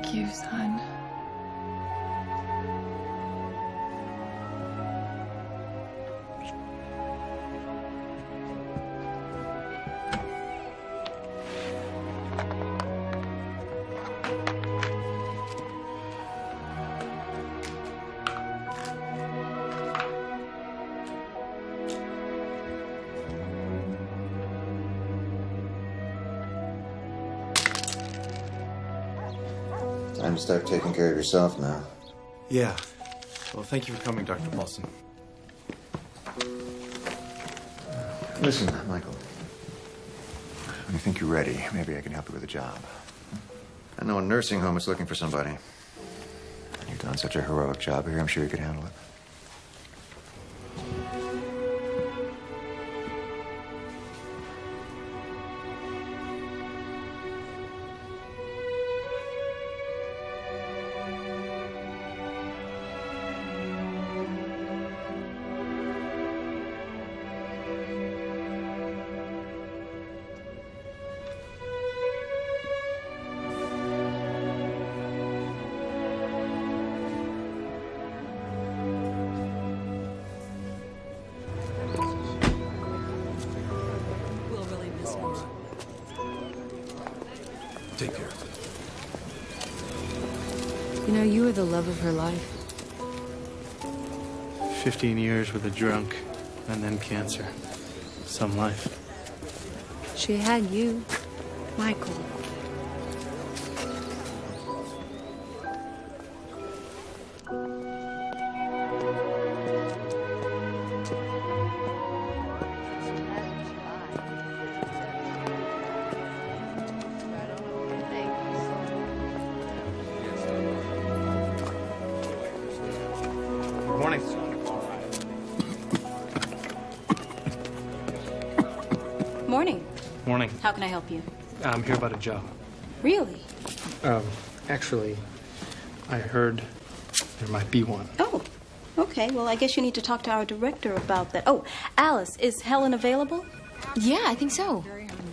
Thank you, son. Time to start taking care of yourself now. Yeah. Well, thank you for coming, Dr. Paulson. Listen, Michael. When you think you're ready, maybe I can help you with a job. I know a nursing home is looking for somebody. You've done such a heroic job here, I'm sure you could handle it. Take care. You know, you were the love of her life. 15 years with a drunk, and then cancer. Some life. She had you, Michael. Morning. Morning. Morning. How can I help you? I'm here about a job. Really? Actually, I heard there might be one. Oh, okay. Well, I guess you need to talk to our director about that. Oh, Alice, is Helen available? Yeah, I think so.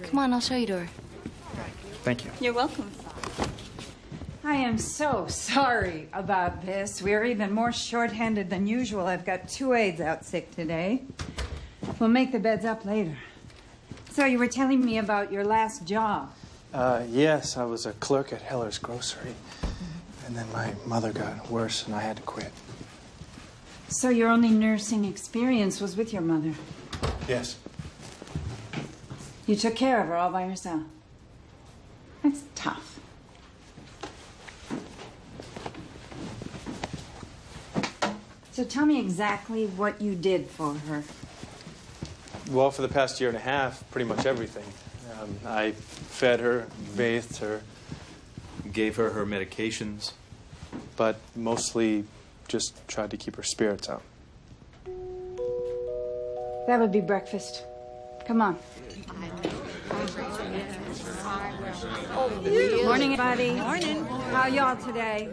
Come on, I'll show you to her. Thank you. You're welcome. I am so sorry about this. We're even more short-handed than usual. I've got 2 aides out sick today. We'll make the beds up later. So you were telling me about your last job. Yes, I was a clerk at Heller's Grocery. And then my mother got worse and I had to quit. So your only nursing experience was with your mother. Yes. You took care of her all by yourself. That's tough. So tell me exactly what you did for her. Well, for the past year and a half, pretty much everything. I fed her, bathed her, Gave her her medications. but mostly just tried to keep her spirits up. That would be breakfast. Come on. Morning, everybody. Morning. How y'all today?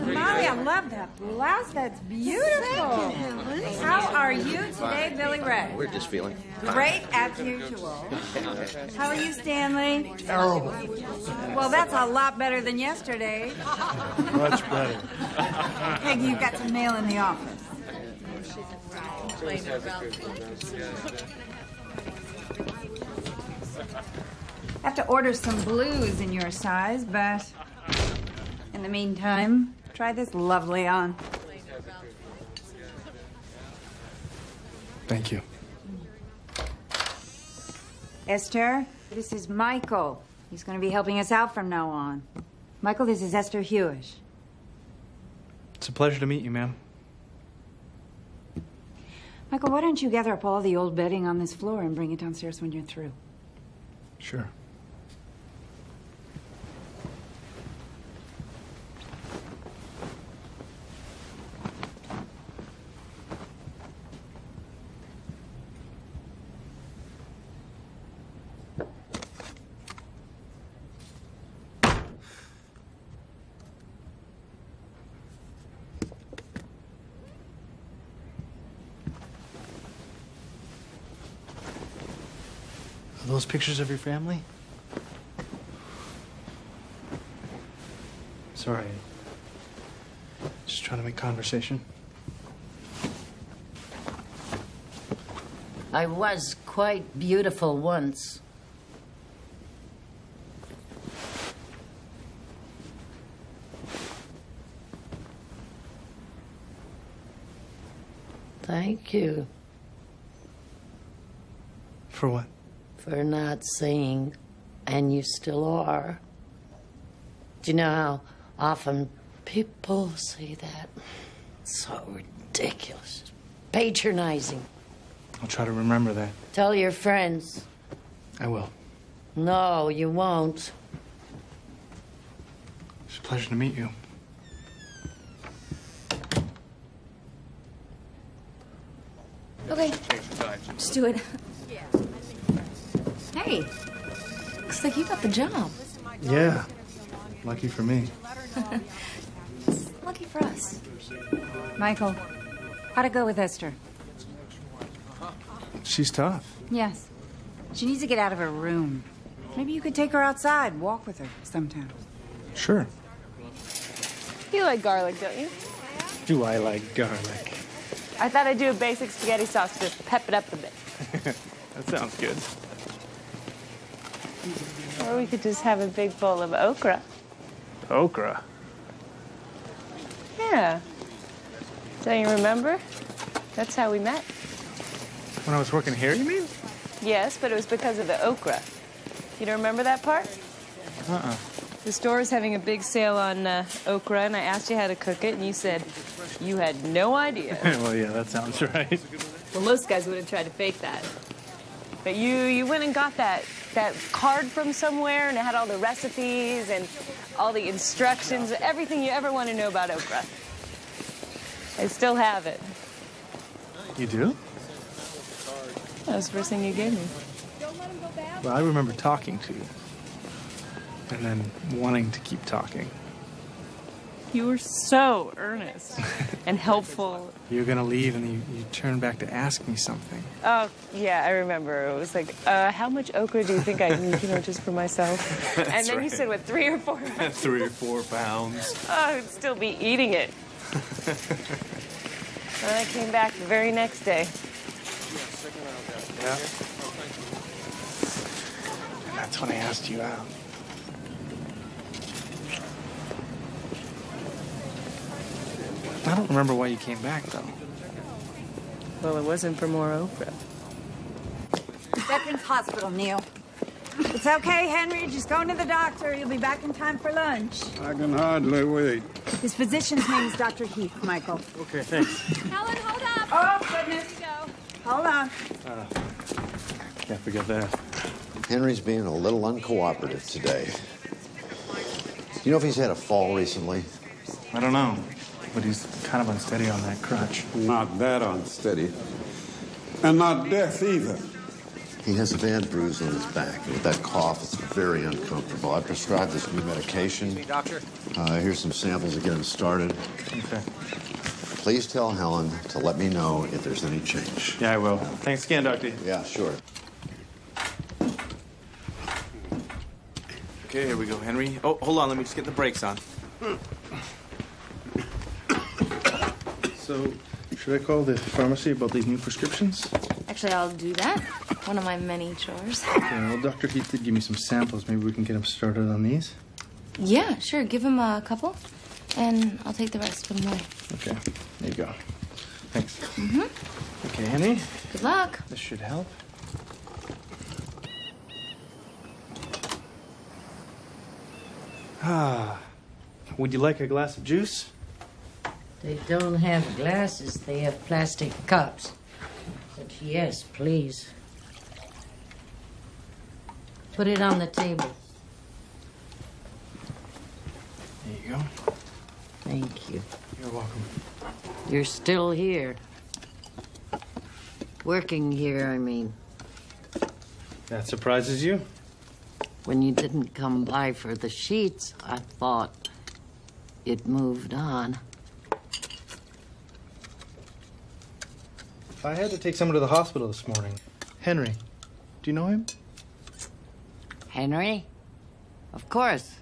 Molly, I love that blouse. That's beautiful. How are you today, Billy Ray? We're just feeling. Great as usual. How are you, Stanley? Terrible. Well, that's a lot better than yesterday. Much better. Peggy, you've got some mail in the office. I have to order some blues in your size, but in the meantime, try this lovely on. Thank you. Esther, this is Michael. He's going to be helping us out from now on. Michael, this is Esther Hewish. It's a pleasure to meet you, ma'am. Michael, why don't you gather up all the old bedding on this floor and bring it downstairs when you're through? Sure. Are those pictures of your family? It's all right. Just trying to make conversation. I was quite beautiful once. Thank you For what? for not saying, and you still are. Do you know how often people say that? So ridiculous. Patronizing. I'll try to remember that. Tell your friends. I will. No, you won't. It's a pleasure to meet you. Okay, Thanks for time. just do it. Hey, looks like you got the job. Yeah. Lucky for me. Lucky for us. Michael, how'd it go with Esther? She's tough. Yes. She needs to get out of her room. Maybe you could take her outside, walk with her sometime. Sure. You like garlic, don't you? Do I like garlic? I thought I'd do a basic spaghetti sauce to pep it up a bit. That sounds good. Or we could just have a big bowl of okra. Okra. Yeah. Don't you remember? That's how we met. When I was working here, you mean? Yes, but it was because of the okra. You don't remember that part? Uh-uh. The store was having a big sale on okra, and I asked you how to cook it, and you said you had no idea. Well, yeah, that sounds right. Well, most guys would have tried to fake that. But you went and got that card from somewhere, and it had all the recipes and all the instructions, everything you ever want to know about okra. I still have it. You do? That was the first thing you gave me. Well, I remember talking to you. And then wanting to keep talking. You were so earnest and helpful. You were gonna leave and you turned back to ask me something. Oh, yeah, I remember. It was like, how much okra do you think I need, just for myself? And then you said, what, 3 or 4 pounds? 3 or 4 pounds. Oh, I would still be eating it. And I came back the very next day. Yeah. And that's when I asked you out. I don't remember why you came back, though. Well, it wasn't for more okra. Veterans Hospital, Neil. It's okay, Henry. Just going to the doctor. You'll be back in time for lunch. I can hardly wait. His physician's name is Dr. Heath, Michael. Okay, thanks. Helen, hold up. Oh, goodness. Hold on. Can't forget that. Henry's being a little uncooperative today. You know if he's had a fall recently? I don't know, but he's kind of unsteady on that crutch. Not that unsteady. And not deaf either. He has a bad bruise on his back, and with that cough, it's very uncomfortable. I prescribed this new medication. Hey, doctor. Here's some samples to get him started. Okay. Please tell Helen to let me know if there's any change. Yeah, I will. Thanks again, Doctor. Yeah, sure. Okay, here we go, Henry. Oh, hold on. Let me just get the brakes on. So, should I call the pharmacy about these new prescriptions? Actually, I'll do that. One of my many chores. Okay, well, Dr. Heath did give me some samples. Maybe we can get him started on these. Yeah, sure. Give him a couple, and I'll take the rest. Put them away. Okay, there you go. Thanks. Mm-hmm. Okay, Henry. Good luck. This should help. Ah, would you like a glass of juice? They don't have glasses, they have plastic cups. But yes, please. Put it on the table. There you go. Thank you. You're welcome. You're still here. Working here, I mean. That surprises you? When you didn't come by for the sheets, I thought it moved on. I had to take someone to the hospital this morning. Henry. Do you know him? Henry? Of course.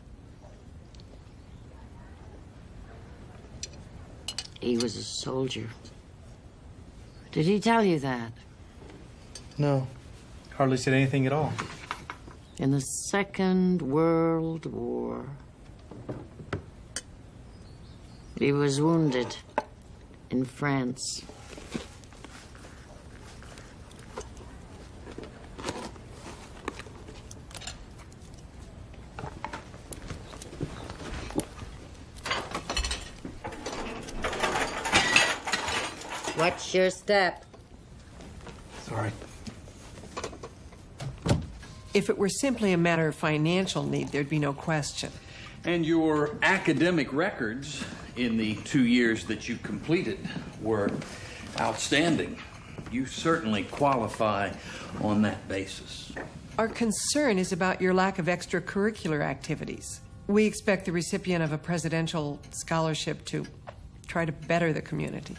he was a soldier. Did he tell you that? No, hardly said anything at all. In the Second World War. He was wounded in France. What's your step? Sorry. If it were simply a matter of financial need, there'd be no question. And your academic records in the 2 years that you completed were outstanding. You certainly qualify on that basis. Our concern is about your lack of extracurricular activities. We expect the recipient of a presidential scholarship to try to better the community.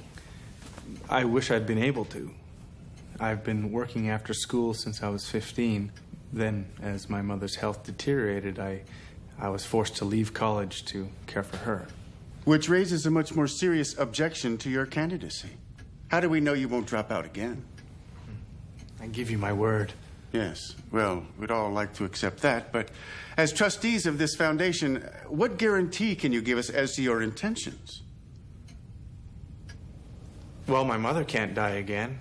I wish I'd been able to. I've been working after school since I was 15. Then, as my mother's health deteriorated, I was forced to leave college to care for her. Which raises a much more serious objection to your candidacy. How do we know you won't drop out again? I give you my word. Yes, well, we'd all like to accept that, but as trustees of this foundation, what guarantee can you give us as to your intentions? Well, my mother can't die again.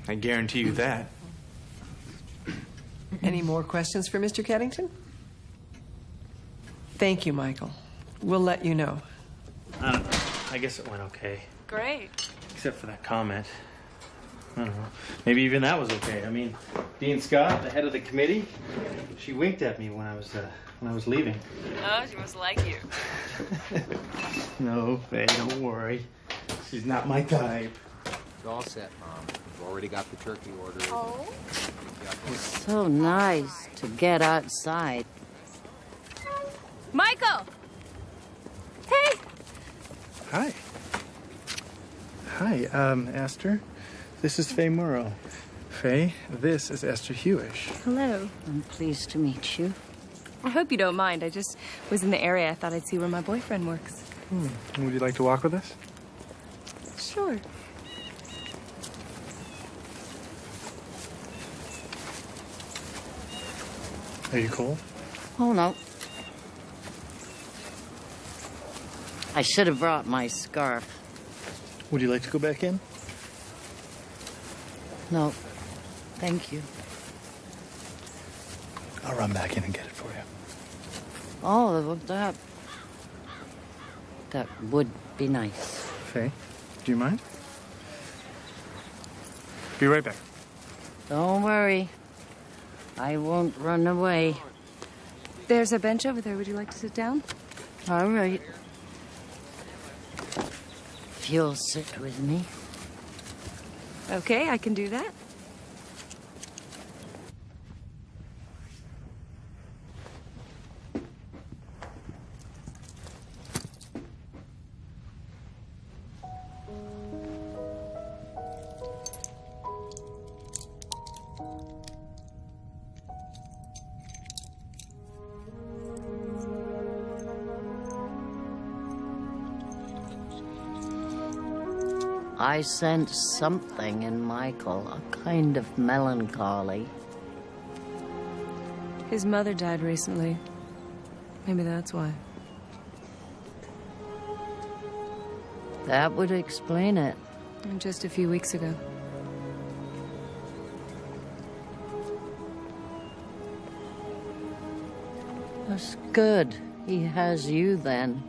I guarantee you that. Any more questions for Mr. Keddington? Thank you, Michael. We'll let you know. I don't know. I guess it went okay. Great. Except for that comment. I don't know. Maybe even that was okay. I mean, Dean Scott, the head of the committee, she winked at me when I was leaving. Oh, she must like you. No, Faye, don't worry. She's not my type. It's all set, Mom. We've already got the turkey ordered. Oh. It's so nice to get outside. Michael! Hey! Hi. Hi, Esther. This is Faye Murrow. Faye, this is Esther Hewish. Hello. I'm pleased to meet you. I hope you don't mind. I just was in the area. I thought I'd see where my boyfriend works. Would you like to walk with us? Sure. Are you cold? Oh, no. I should have brought my scarf. Would you like to go back in? No, thank you. I'll run back in and get it for you. Oh, that would be nice. Faye, do you mind? Be right back. Don't worry. I won't run away. There's a bench over there. Would you like to sit down? All right. If you'll sit with me. Okay, I can do that. I sense something in Michael, a kind of melancholy. His mother died recently. Maybe that's why. That would explain it. Just a few weeks ago. That's good. He has you then.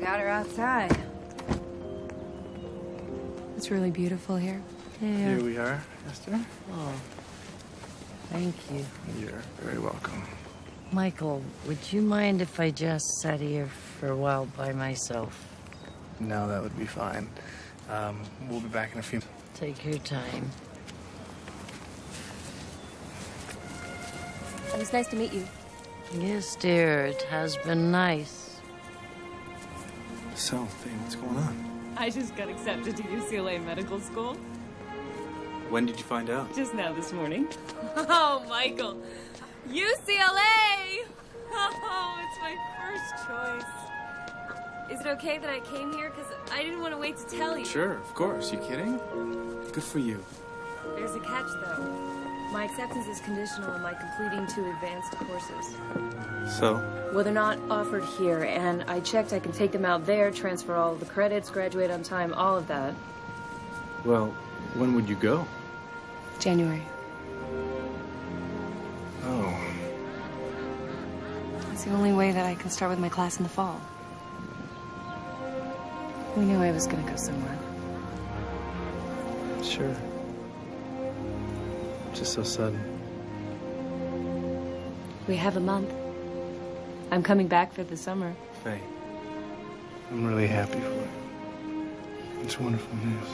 Got her outside. It's really beautiful here. There. Here we are, Esther. Oh, thank you. You're very welcome. Michael, would you mind if I just sat here for a while by myself? No, that would be fine. We'll be back in a few. Take your time. It was nice to meet you. Yes, dear, it has been nice. So, Faye, what's going on? I just got accepted to UCLA Medical School. When did you find out? Just now this morning. Oh, Michael. UCLA! Oh, it's my first choice. Is it okay that I came here? Because I didn't want to wait to tell you. Sure, of course. You kidding? Good for you. There's a catch, though. My acceptance is conditional on my completing 2 advanced courses. So? Well, they're not offered here, and I checked I can take them out there, transfer all of the credits, graduate on time, all of that. Well, when would you go? January. Oh. It's the only way that I can start with my class in the fall. We knew I was going to go somewhere. Sure. Just so sudden. We have a month. I'm coming back for the summer. Faye, I'm really happy for you. It's wonderful news.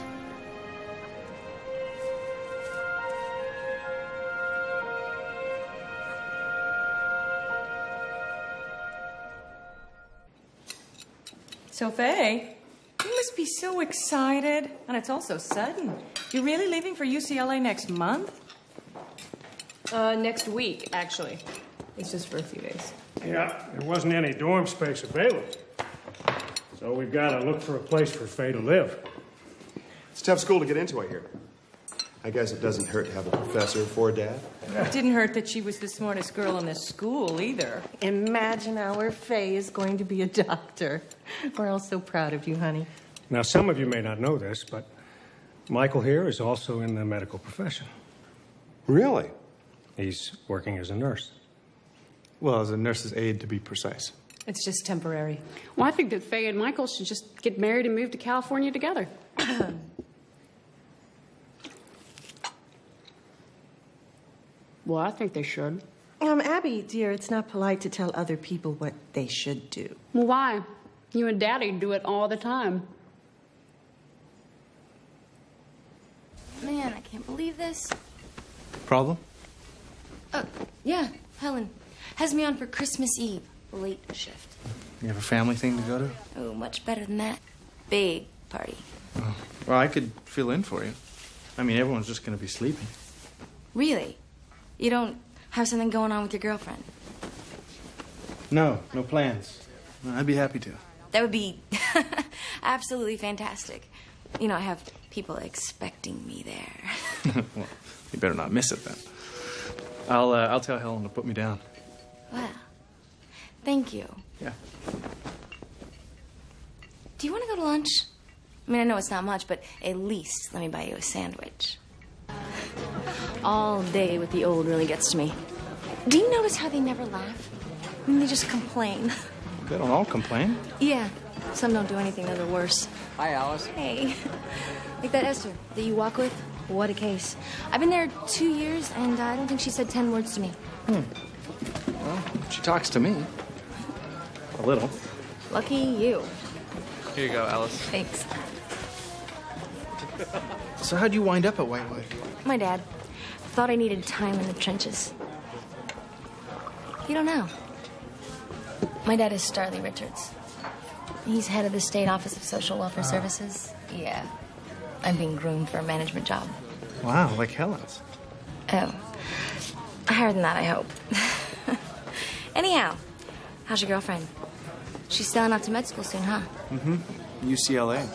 So, Faye, you must be so excited. And it's all so sudden. You're really leaving for UCLA next month? Next week, actually. It's just for a few days. Yeah, there wasn't any dorm space available. So we've got to look for a place for Faye to live. It's a tough school to get into, I hear. I guess it doesn't hurt to have a professor for a dad. It didn't hurt that she was the smartest girl in this school, either. Imagine our Faye is going to be a doctor. We're all so proud of you, honey. Now, some of you may not know this, but Michael here is also in the medical profession. Really? He's working as a nurse. Well, as a nurse's aide, to be precise. It's just temporary. Well, I think that Faye and Michael should just get married and move to California together. Well, I think they should. Abby, dear, it's not polite to tell other people what they should do. Well, why? You and Daddy do it all the time. Man, I can't believe this. Problem? Yeah, Helen has me on for Christmas Eve, late shift. You have a family thing to go to? Oh, much better than that. Big party. Oh. Well, I could fill in for you. I mean, everyone's just going to be sleeping. Really? You don't have something going on with your girlfriend? No plans. I'd be happy to. That would be absolutely fantastic. You know, I have people expecting me there. Well, you better not miss it then. I'll tell Helen to put me down. Wow. Thank you. Yeah. Do you want to go to lunch? I mean, I know it's not much, but at least let me buy you a sandwich. All day with the old really gets to me. Do you notice how they never laugh? I mean, they just complain. They don't all complain. Yeah. Some don't do anything that are worse. Hi, Alice. Hey. Like that Esther that you walk with. What a case. I've been there 2 years, and I don't think she said 10 words to me. Well, she talks to me. A little. Lucky you. Here you go, Alice. Thanks. So how'd you wind up at Whitewood? My dad thought I needed time in the trenches. You don't know. My dad is Starley Richards. He's head of the State Office of Social Welfare Services. Yeah. I'm being groomed for a management job. Wow, like Helen's. Oh. Higher than that, I hope. Anyhow, how's your girlfriend? She's selling out to med school soon, huh? Mm-hmm. UCLA.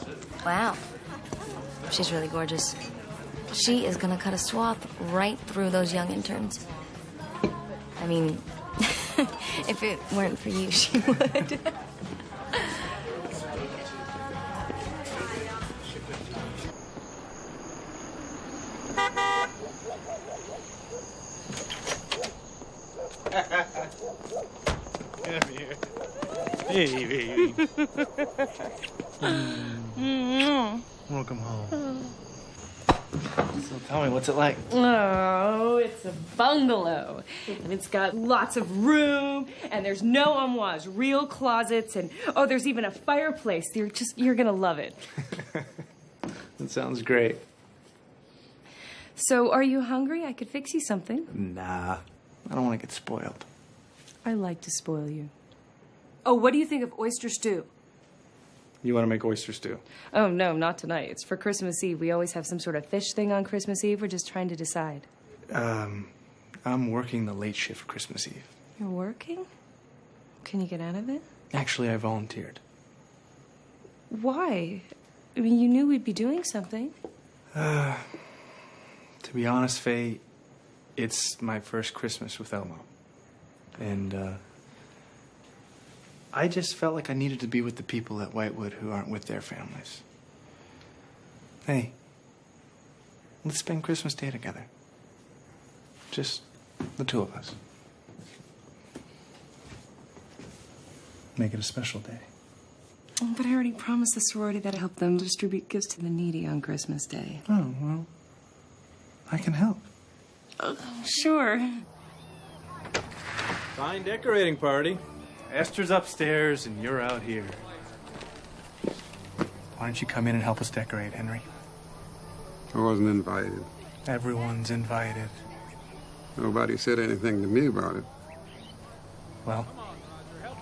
Wow. She's really gorgeous. She is gonna cut a swath right through those young interns. I mean, if it weren't for you, she would. Come here. Hey, baby. Welcome home. So tell me, what's it like? Oh, it's a bungalow. And it's got lots of room, and there's no armoires, real closets, and oh, there's even a fireplace. You're gonna love it. That sounds great. So, are you hungry? I could fix you something. Nah, I don't want to get spoiled. I like to spoil you. Oh, what do you think of oyster stew? You want to make oyster stew? Oh, no, not tonight. It's for Christmas Eve. We always have some sort of fish thing on Christmas Eve. We're just trying to decide. I'm working the late shift Christmas Eve. You're working? Can you get out of it? Actually, I volunteered. Why? I mean, you knew we'd be doing something. To be honest, Faye, it's my first Christmas with Elmo. And, I just felt like I needed to be with the people at Whitewood who aren't with their families. Hey, let's spend Christmas Day together. Just the two of us. Make it a special day. Oh, but I already promised the sorority that I'd help them distribute gifts to the needy on Christmas Day. Oh, well, I can help. Sure. Fine decorating party. Esther's upstairs and you're out here. Why don't you come in and help us decorate, Henry? I wasn't invited. Everyone's invited. Nobody said anything to me about it. Well,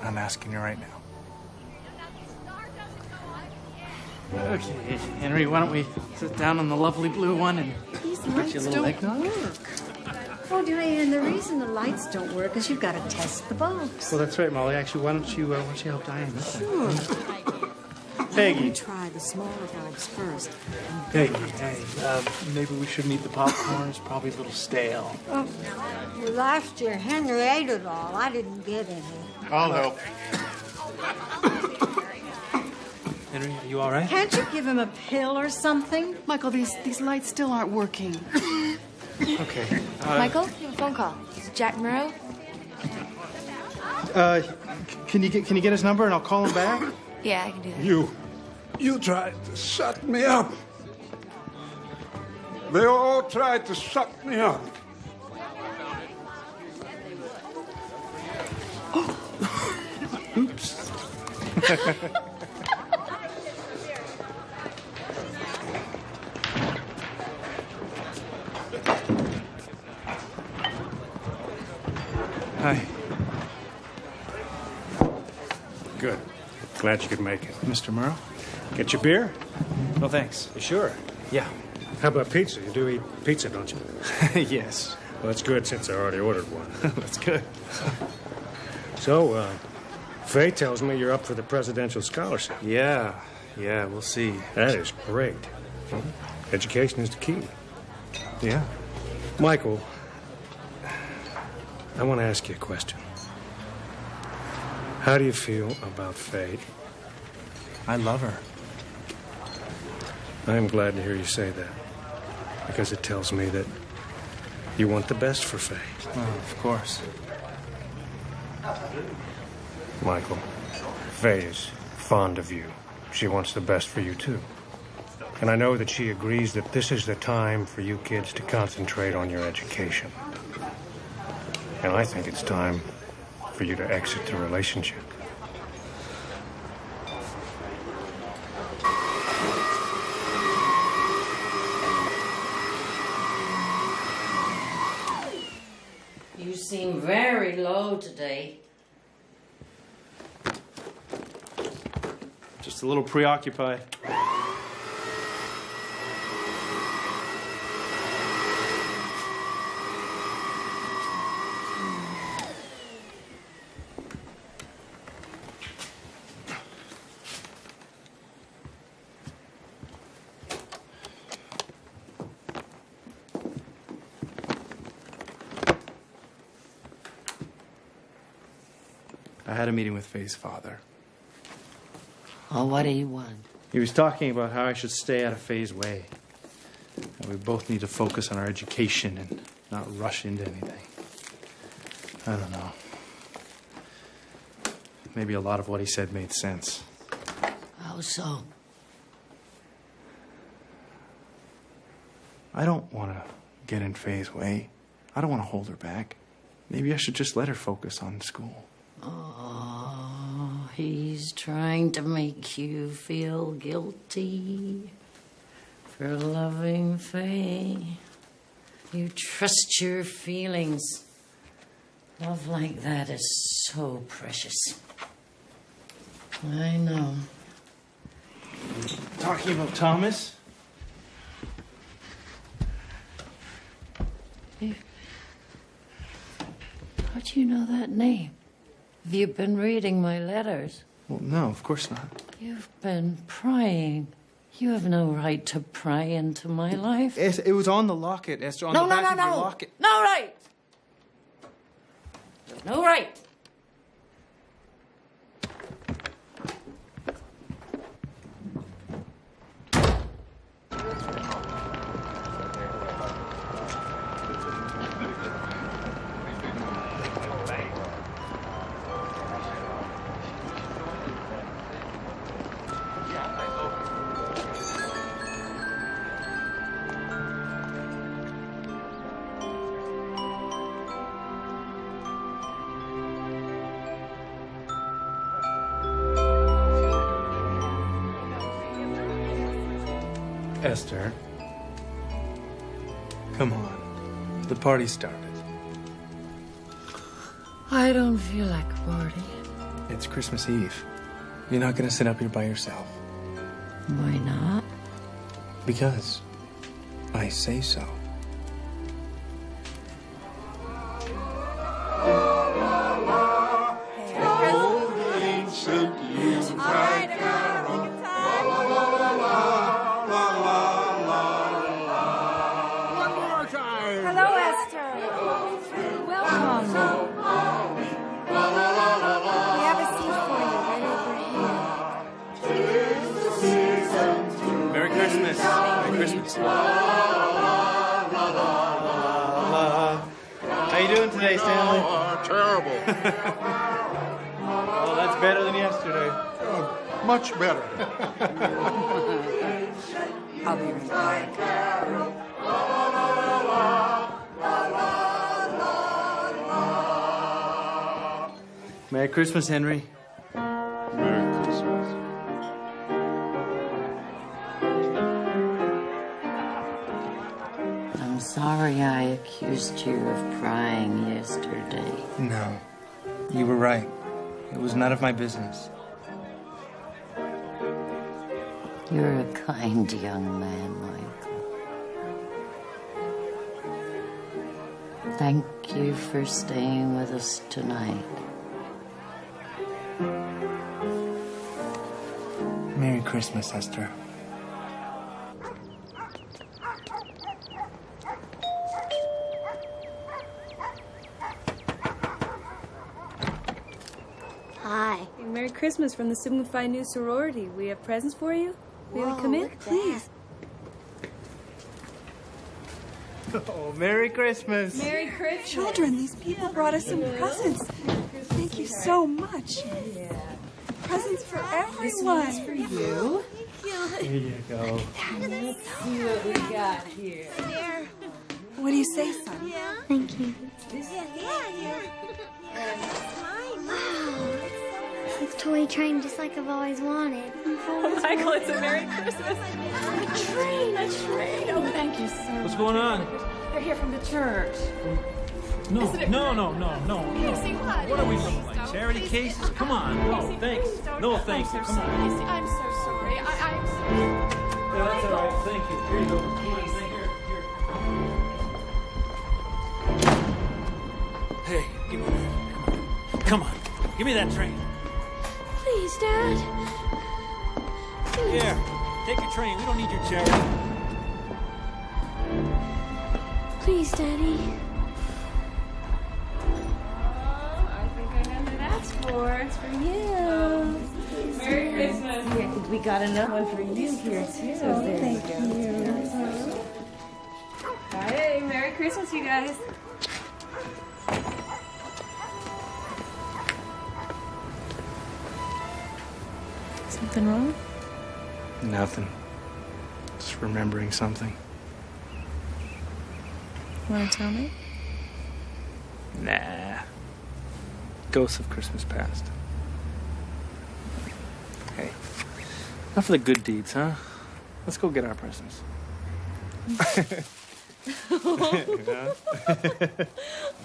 I'm asking you right now. Okay, Henry, why don't we sit down on the lovely blue one and get you a little eggnog? Oh, Diane, the reason the lights don't work is you've got to test the bulbs. Well, that's right, Molly. Actually, why don't you help Diane? Sure. Peggy. You try the smaller bulbs first. Peggy, hey, maybe we shouldn't eat the popcorn. It's probably a little stale. Oh, well, last year, Henry ate it all. I didn't get any. I'll help. Henry, are you all right? Can't you give him a pill or something? Michael, these lights still aren't working. Okay. Michael, you have a phone call. Is it Jack Murrow? Can you get his number and I'll call him back? Yeah, I can do that. You tried to shut me up. They all tried to shut me up. Oops. Hi. Good. Glad you could make it. Mr. Murrow? Get your beer? No, thanks. You sure? Yeah. How about pizza? You do eat pizza, don't you? Yes. Well, that's good since I already ordered one. That's good. So, Faye tells me you're up for the presidential scholarship. Yeah, we'll see. That is great. Education is the key. Yeah. Michael, I want to ask you a question. How do you feel about Faye? I love her. I'm glad to hear you say that, because it tells me that you want the best for Faye. Oh, of course. Michael, Faye is fond of you. She wants the best for you, too. And I know that she agrees that this is the time for you kids to concentrate on your education. And I think it's time for you to exit the relationship. You seem very low today. Just a little preoccupied. I had a meeting with Faye's father. Oh, what do you want? He was talking about how I should stay out of Faye's way. And we both need to focus on our education and not rush into anything. I don't know. Maybe a lot of what he said made sense. How so? I don't want to get in Faye's way. I don't want to hold her back. Maybe I should just let her focus on school. Oh, he's trying to make you feel guilty for loving Faye. You trust your feelings. Love like that is so precious. I know. Talking about Thomas? How do you know that name? Have you been reading my letters? Well, no, of course not. You've been prying. You have no right to pry into my life. It was on the locket, Esther, on No, the no, back no, of your no. locket. No right. No right. Esther. Come on. The party started. I don't feel like a party. It's Christmas Eve. You're not gonna sit up here by yourself. Why not? Because I say so. Hello, Esther. Welcome. We have a seat for you right over here. Merry Christmas. Merry Christmas. How you doing today, Stanley? Terrible. Well, that's better than yesterday. Much better. I'll be right back. Merry Christmas, Henry. Merry Christmas. I'm sorry I accused you of prying yesterday. No, you were right. It was none of my business. You're a kind young man, Michael. Thank you for staying with us tonight. Merry Christmas, Esther. Hi. Merry Christmas from the Sigma Phi New Sorority. We have presents for you. May we come in? Please. Oh, Merry Christmas. Merry Christmas. Children, these people brought us some presents. Thank you so much. Presents for everyone. This one's for you. Here you go. Let's see what we got here. What do you say, son? Thank you. It's a toy train just like I've always wanted. Oh, Michael, it's a Merry Christmas. A train. Oh, thank you so much. What's going on? They're here from the church. No, Isn't it no, great? no. Casey, what? What are we Please doing? Like don't. charity Please cases? don't. Come on. Casey, No, thanks. please don't. No, I'm thanks. so Come sorry. on. Casey, I'm so sorry. I'm sorry. Yeah, that's all right. Thank you. Here you go. Come on, here. Hey, give me that. Come on. Give me that train. Please, Dad. Please. Here. Take your train. We don't need your charity. Please, Daddy. I think I know who that's for. It's for you. Merry Christmas. Yeah, I think we got another one for you here, too. Thank you. Hey, Merry Christmas, you guys. Something wrong? Nothing. Just remembering something. Want to tell me? Nah. Ghosts of Christmas past. Hey, enough of the good deeds, huh? Let's go get our presents.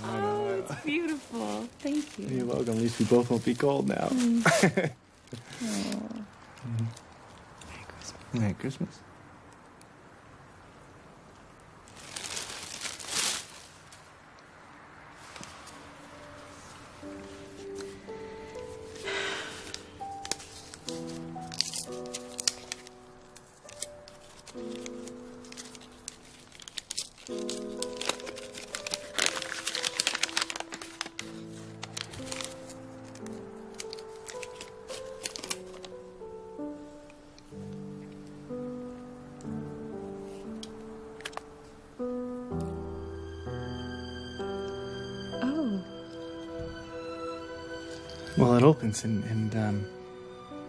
Oh, it's beautiful. Thank you. You're welcome. At least we both won't be cold now. Merry Christmas. Well, it opens and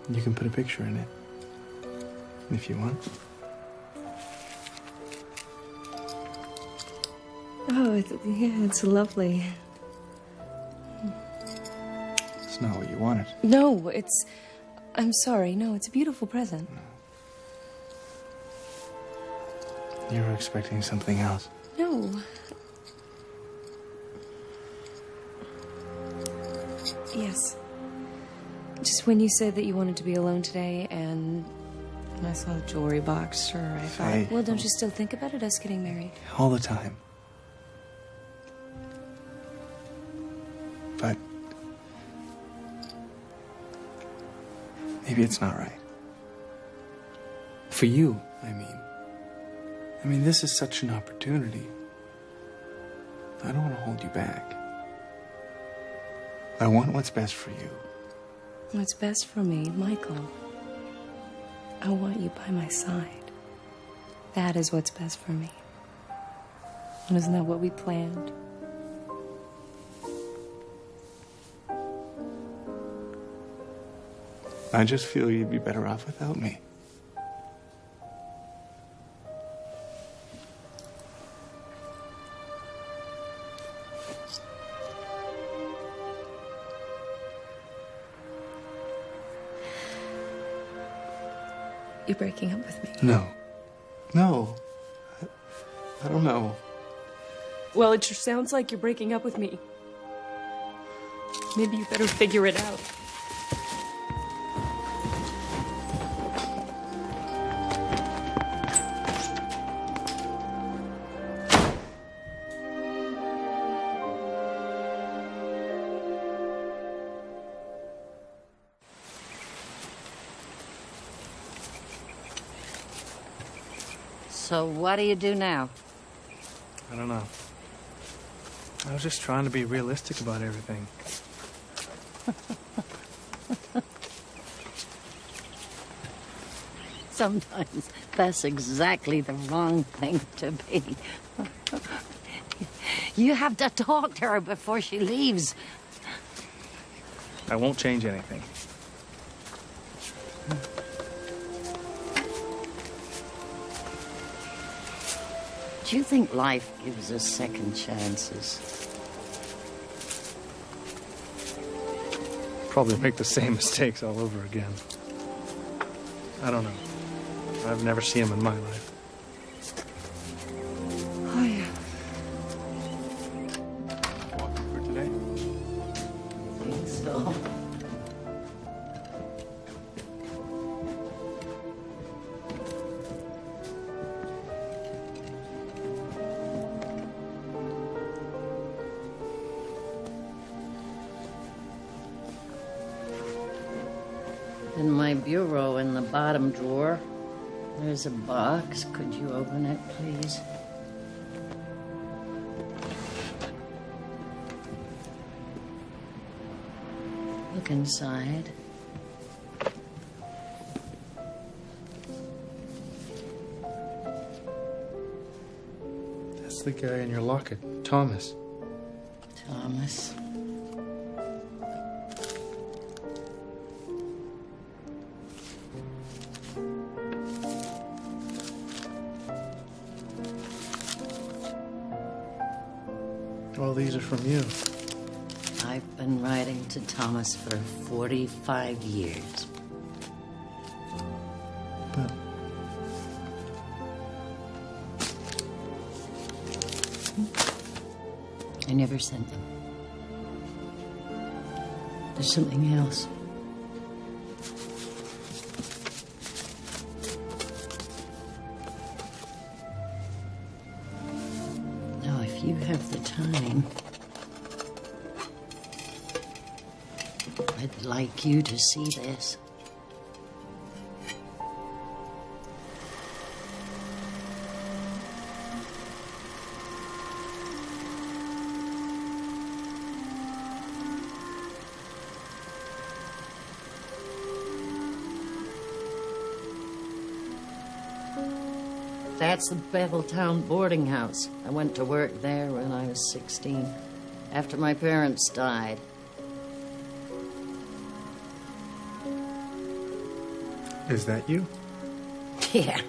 you can put a picture in it if you want. Oh, it's lovely. It's not what you wanted. No, I'm sorry. No, it's a beautiful present. You were expecting something else. No. Yes. Just when you said that you wanted to be alone today and I saw the jewelry box, sure, I thought, Hey. well, don't you still think about it, us getting married? All the time. But maybe it's not right. For you, I mean, this is such an opportunity. I don't want to hold you back. I want what's best for you. What's best for me, Michael? I want you by my side. That is what's best for me. And isn't that what we planned? I just feel you'd be better off without me. You're breaking up with me. No. No. I don't know. Well, it sure sounds like you're breaking up with me. Maybe you better figure it out. So what do you do now? I don't know. I was just trying to be realistic about everything. Sometimes that's exactly the wrong thing to be. You have to talk to her before she leaves. I won't change anything. Do you think life gives us second chances? Probably make the same mistakes all over again. I don't know. I've never seen them in my life. Oh, yeah. Walking for today? I think so. In my bureau in the bottom drawer, there's a box. Could you open it, please? Look inside. That's the guy in your locket, Thomas. Thomas. All these are from you. I've been writing to Thomas for 45 years. But I never sent them. There's something else. Now, if you have the time, I'd like you to see this. That's the Beveltown boarding house. I went to work there when I was 16, after my parents died. Is that you? Yeah.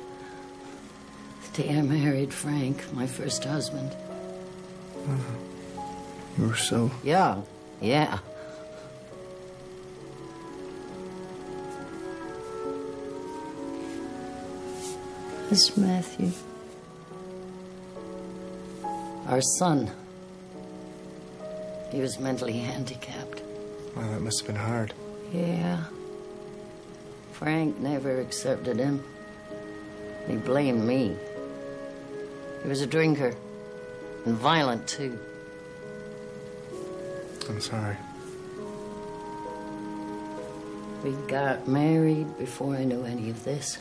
The day I married Frank, my first husband. You were so... Young. Yeah. This is Matthew. Our son. He was mentally handicapped. Wow, that must have been hard. Yeah. Frank never accepted him. He blamed me. He was a drinker. And violent, too. I'm sorry. We got married before I knew any of this.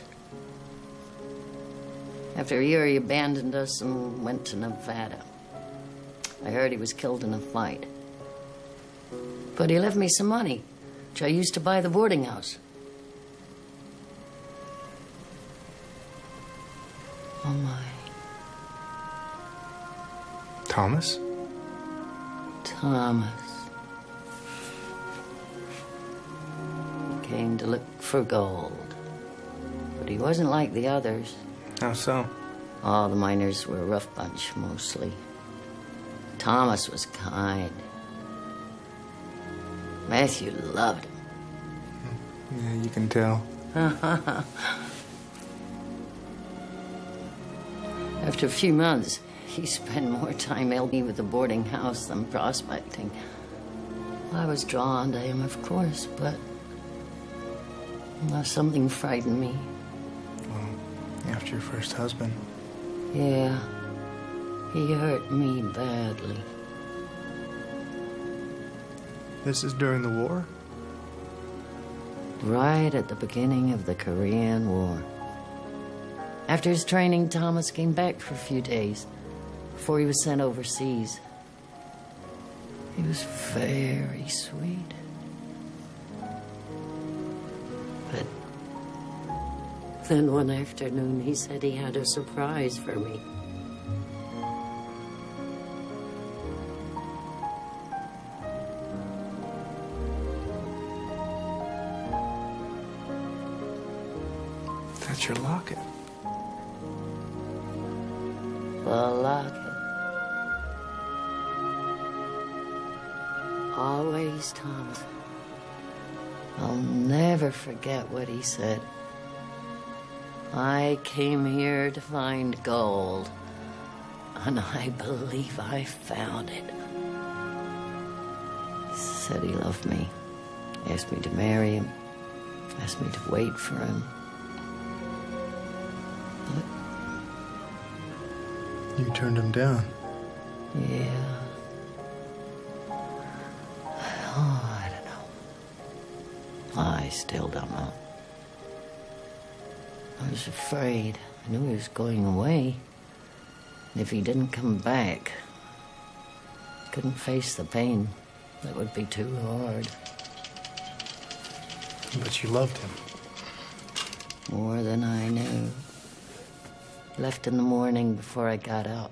After a year, he abandoned us and went to Nevada. I heard he was killed in a fight. But he left me some money, which I used to buy the boarding house. Oh, my. Thomas? Thomas. He came to look for gold. But he wasn't like the others. How so? All the miners were a rough bunch, mostly. Thomas was kind. Matthew loved him. Yeah, you can tell. After a few months, he spent more time helping me with the boarding house than prospecting. I was drawn to him, of course, but something frightened me. Well, after your first husband. Yeah, he hurt me badly. This is during the war? Right at the beginning of the Korean War. After his training, Thomas came back for a few days before he was sent overseas. He was very sweet. But then one afternoon, he said he had a surprise for me. That's your locket. The locket. Always Thomas. I'll never forget what he said. I came here to find gold, and I believe I found it. He said he loved me, asked me to marry him, asked me to wait for him. You turned him down. Yeah. Oh, I don't know. I still don't know. I was afraid. I knew he was going away. And if he didn't come back, I couldn't face the pain. That would be too hard. But you loved him. More than I knew. Left in the morning before I got up.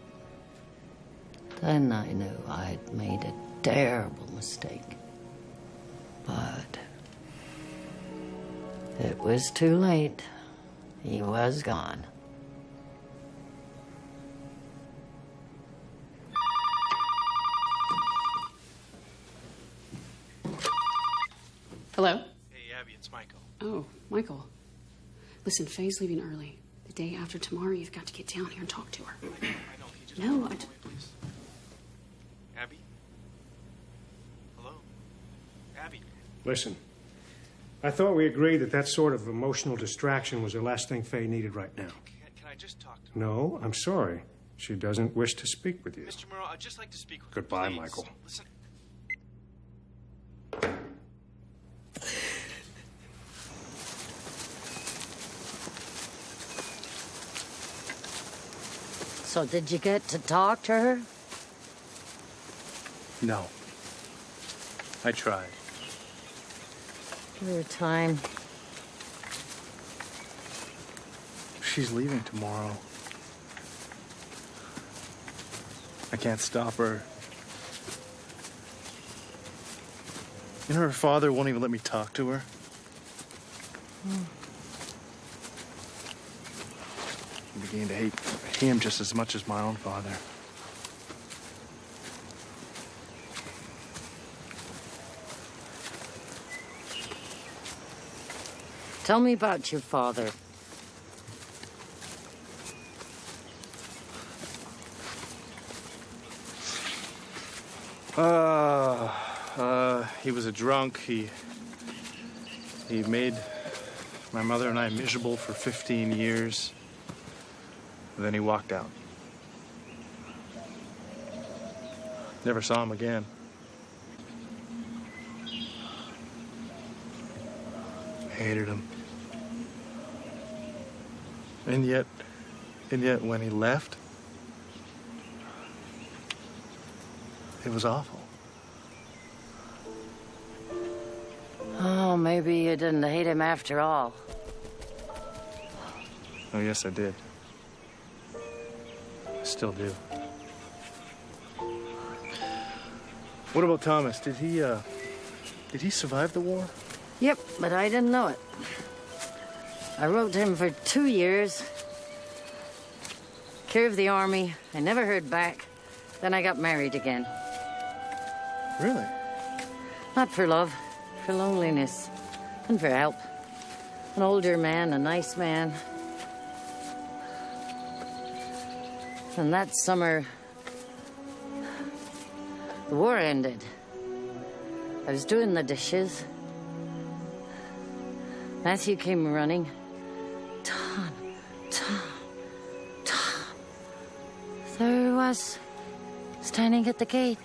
Then I knew I'd made a terrible mistake. But it was too late. He was gone. Hello? Hey, Abby, it's Michael. Oh, Michael. Listen, Faye's leaving early. The day after tomorrow, you've got to get down here and talk to her. I know, he just... No, Please. Abby? Hello? Abby? Listen, I thought we agreed that that sort of emotional distraction was the last thing Faye needed right now. Can I just talk to her? No, I'm sorry. She doesn't wish to speak with you. Mr. Murrow, I'd just like to speak with Goodbye, you, please. Michael. Listen. So did you get to talk to her? No. I tried. Give her time. She's leaving tomorrow. I can't stop her. You know, her father won't even let me talk to her. I'm beginning to hate him just as much as my own father. Tell me about your father. He was a drunk. He made my mother and I miserable for 15 years. Then he walked out. Never saw him again. Hated him. And yet when he left, it was awful. Oh, maybe you didn't hate him after all. Oh, yes, I did. I still do. What about Thomas? Did he survive the war? Yep, but I didn't know it. I wrote to him for 2 years. Care of the army. I never heard back. Then I got married again. Really? Not for love, for loneliness, and for help. An older man, a nice man. And that summer, the war ended. I was doing the dishes. Matthew came running. Tom. There he was, standing at the gate.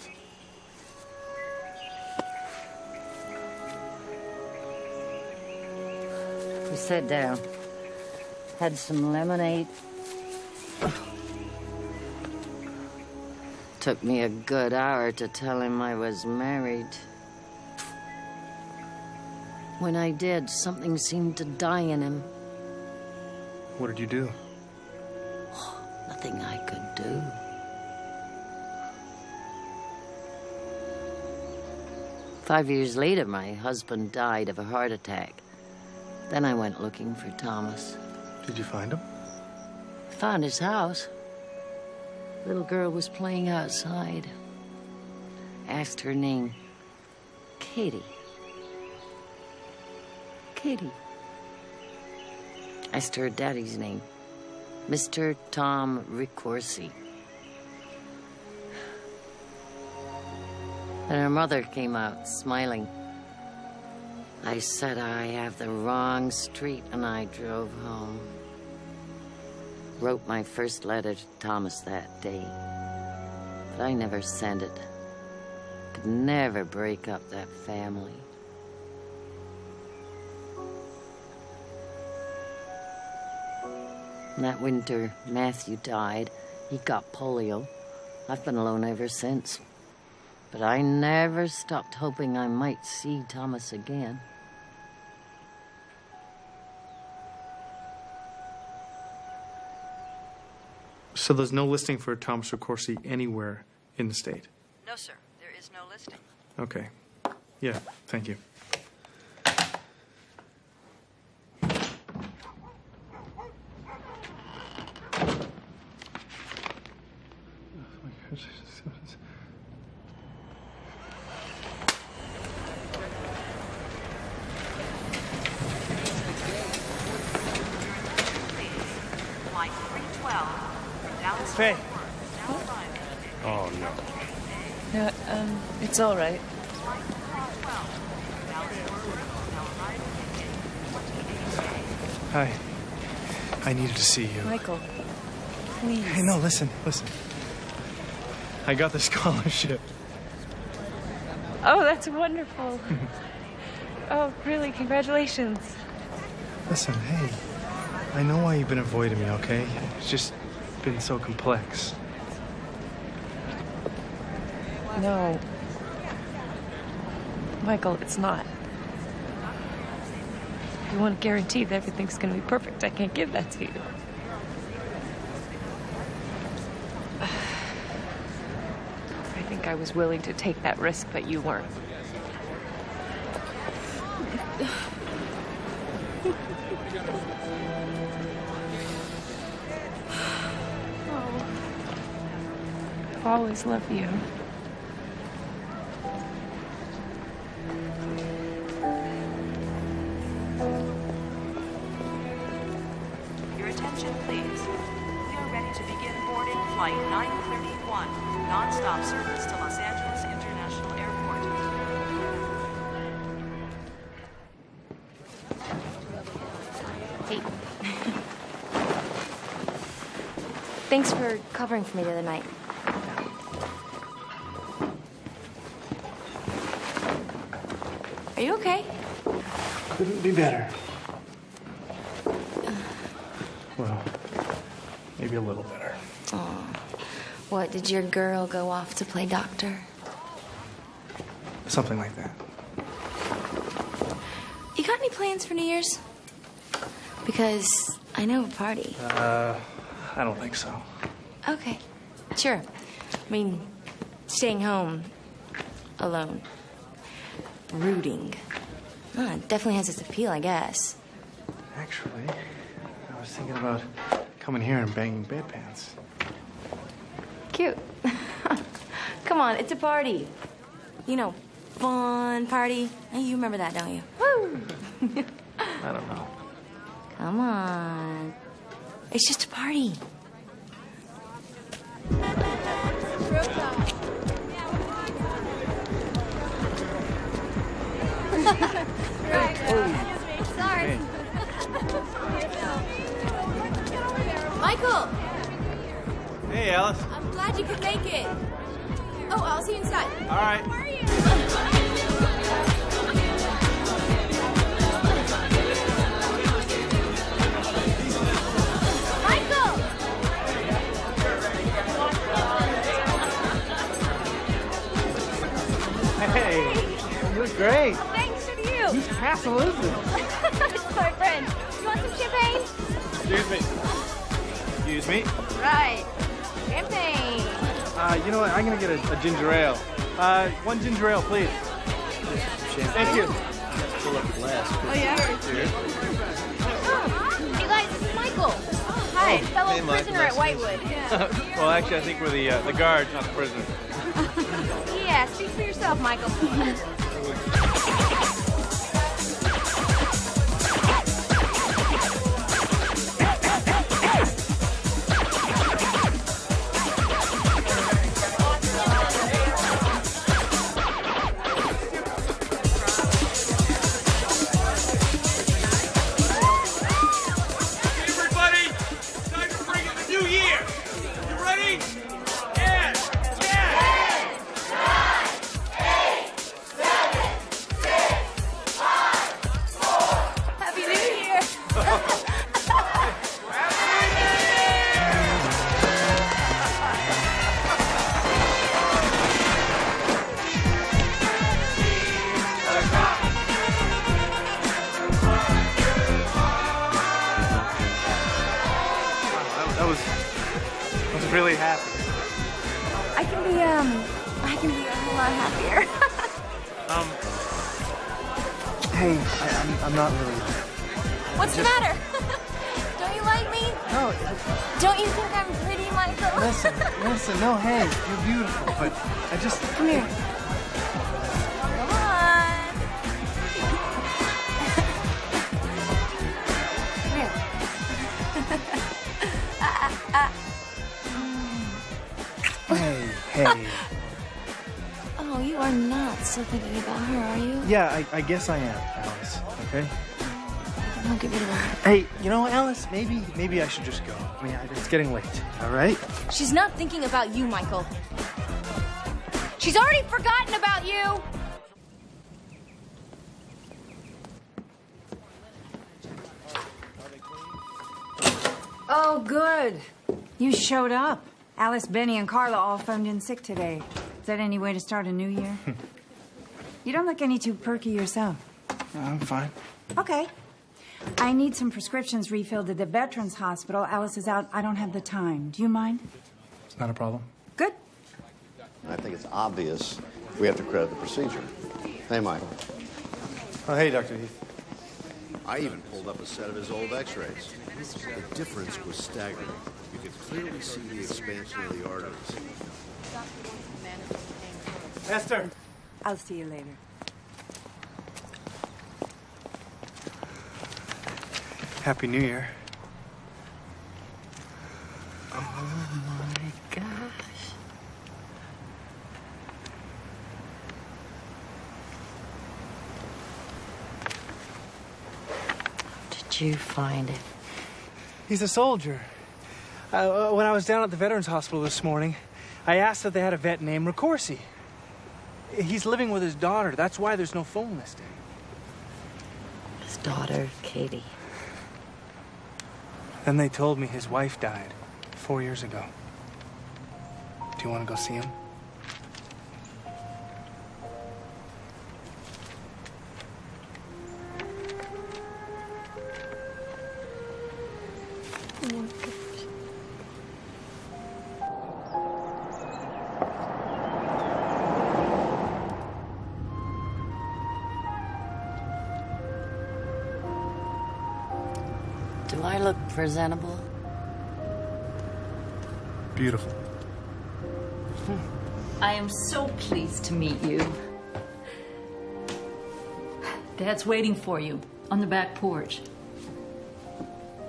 We sat down, had some lemonade. Took me a good hour to tell him I was married. When I did, something seemed to die in him. What did you do? Nothing I could do. Five years later, my husband died of a heart attack. Then I went looking for Thomas. Did you find him? Found his house. Little girl was playing outside. Asked her name. Katie. Asked her daddy's name. Mr. Tom Ricorsi. And her mother came out, smiling. I said I have the wrong street, and I drove home. Wrote my first letter to Thomas that day. But I never sent it. Could never break up that family. And that winter, Matthew died. He got polio. I've been alone ever since. But I never stopped hoping I might see Thomas again. So there's no listing for Thomas Ricorsi anywhere in the state? No, sir. There is no listing. Okay. Yeah, thank you. Faye. Oh, no. No, it's all right. Hi. I needed to see you. Michael, please. Hey, no, listen. I got the scholarship. Oh, that's wonderful. Oh, really, congratulations. Listen, hey. I know why you've been avoiding me, okay? It's just been so complex. No. Michael, it's not. You want to guarantee that everything's going to be perfect. I can't give that to you. I think I was willing to take that risk, but you weren't. I'll always love you. Your attention, please. We are ready to begin boarding flight 931, non-stop service to Los Angeles International Airport. Hey. Thanks for covering for me the other night. Are you okay? Couldn't be better. Well, maybe a little better. Oh. What, did your girl go off to play doctor? Something like that. You got any plans for New Year's? Because I know a party. I don't think so. Okay, sure. I mean, staying home alone. Rooting. It definitely has its appeal, I guess. Actually, I was thinking about coming here and banging bedpans. Cute. Come on, it's a party. You know, fun party. You remember that, don't you? Woo! I don't know. Come on. It's just a party. Sorry. Michael! Hey, Alice. I'm glad you could make it. Oh, I'll see you inside. All right. Where are you? Hey, you look great. Thanks to you. Whose castle is this? It's my friend. You want some champagne? Excuse me. Excuse me. Right. Champagne. You know what? I'm gonna get a ginger ale. One ginger ale, please. Thank you. Fill up the glass. Oh, yeah? Cheers. Hey, guys, this is Michael. Hi, fellow hey, Michael, prisoner nice at to Whitewood. Well, actually, I think we're the guards, not the prisoners. Yeah, speak for yourself, Michael. Everybody, time to bring in the new year. You ready? Yes. Happy New Year. That was really happy. I can be a whole lot happier. Hey, I'm not really. What's the matter? Don't you like me? No. Don't you think I'm pretty, Michael? Listen, no, hey, you're beautiful, but I just. Come here. Come on. Come here. Hey. Oh, you are not still thinking about her, are you? Yeah, I guess I am, Alice. Okay. Don't get rid of her. Hey, you know, Alice, maybe I should just go. I mean, it's getting late. All right. She's not thinking about you, Michael. She's already forgotten about you. Oh, good. You showed up. Alice, Benny, and Carla all phoned in sick today. Is that any way to start a new year? You don't look any too perky yourself. I'm fine. Okay. I need some prescriptions refilled at the Veterans Hospital. Alice is out. I don't have the time. Do you mind? It's not a problem. Good. I think it's obvious we have to credit the procedure. Hey, Michael. Oh, hey, Dr. Heath. I even pulled up a set of his old x-rays. The difference was staggering. You could clearly see the expansion of the arteries. Esther! I'll see you later. Happy New Year. Oh my gosh. Did you find it? He's a soldier. When I was down at the Veterans Hospital this morning, I asked if they had a vet named Ricorsi. He's living with his daughter. That's why there's no phone listing. His daughter, Katie. Then they told me his wife died 4 years ago. Do you want to go see him? Oh my gosh. Do I look presentable? Beautiful. I am so pleased to meet you. Dad's waiting for you on the back porch.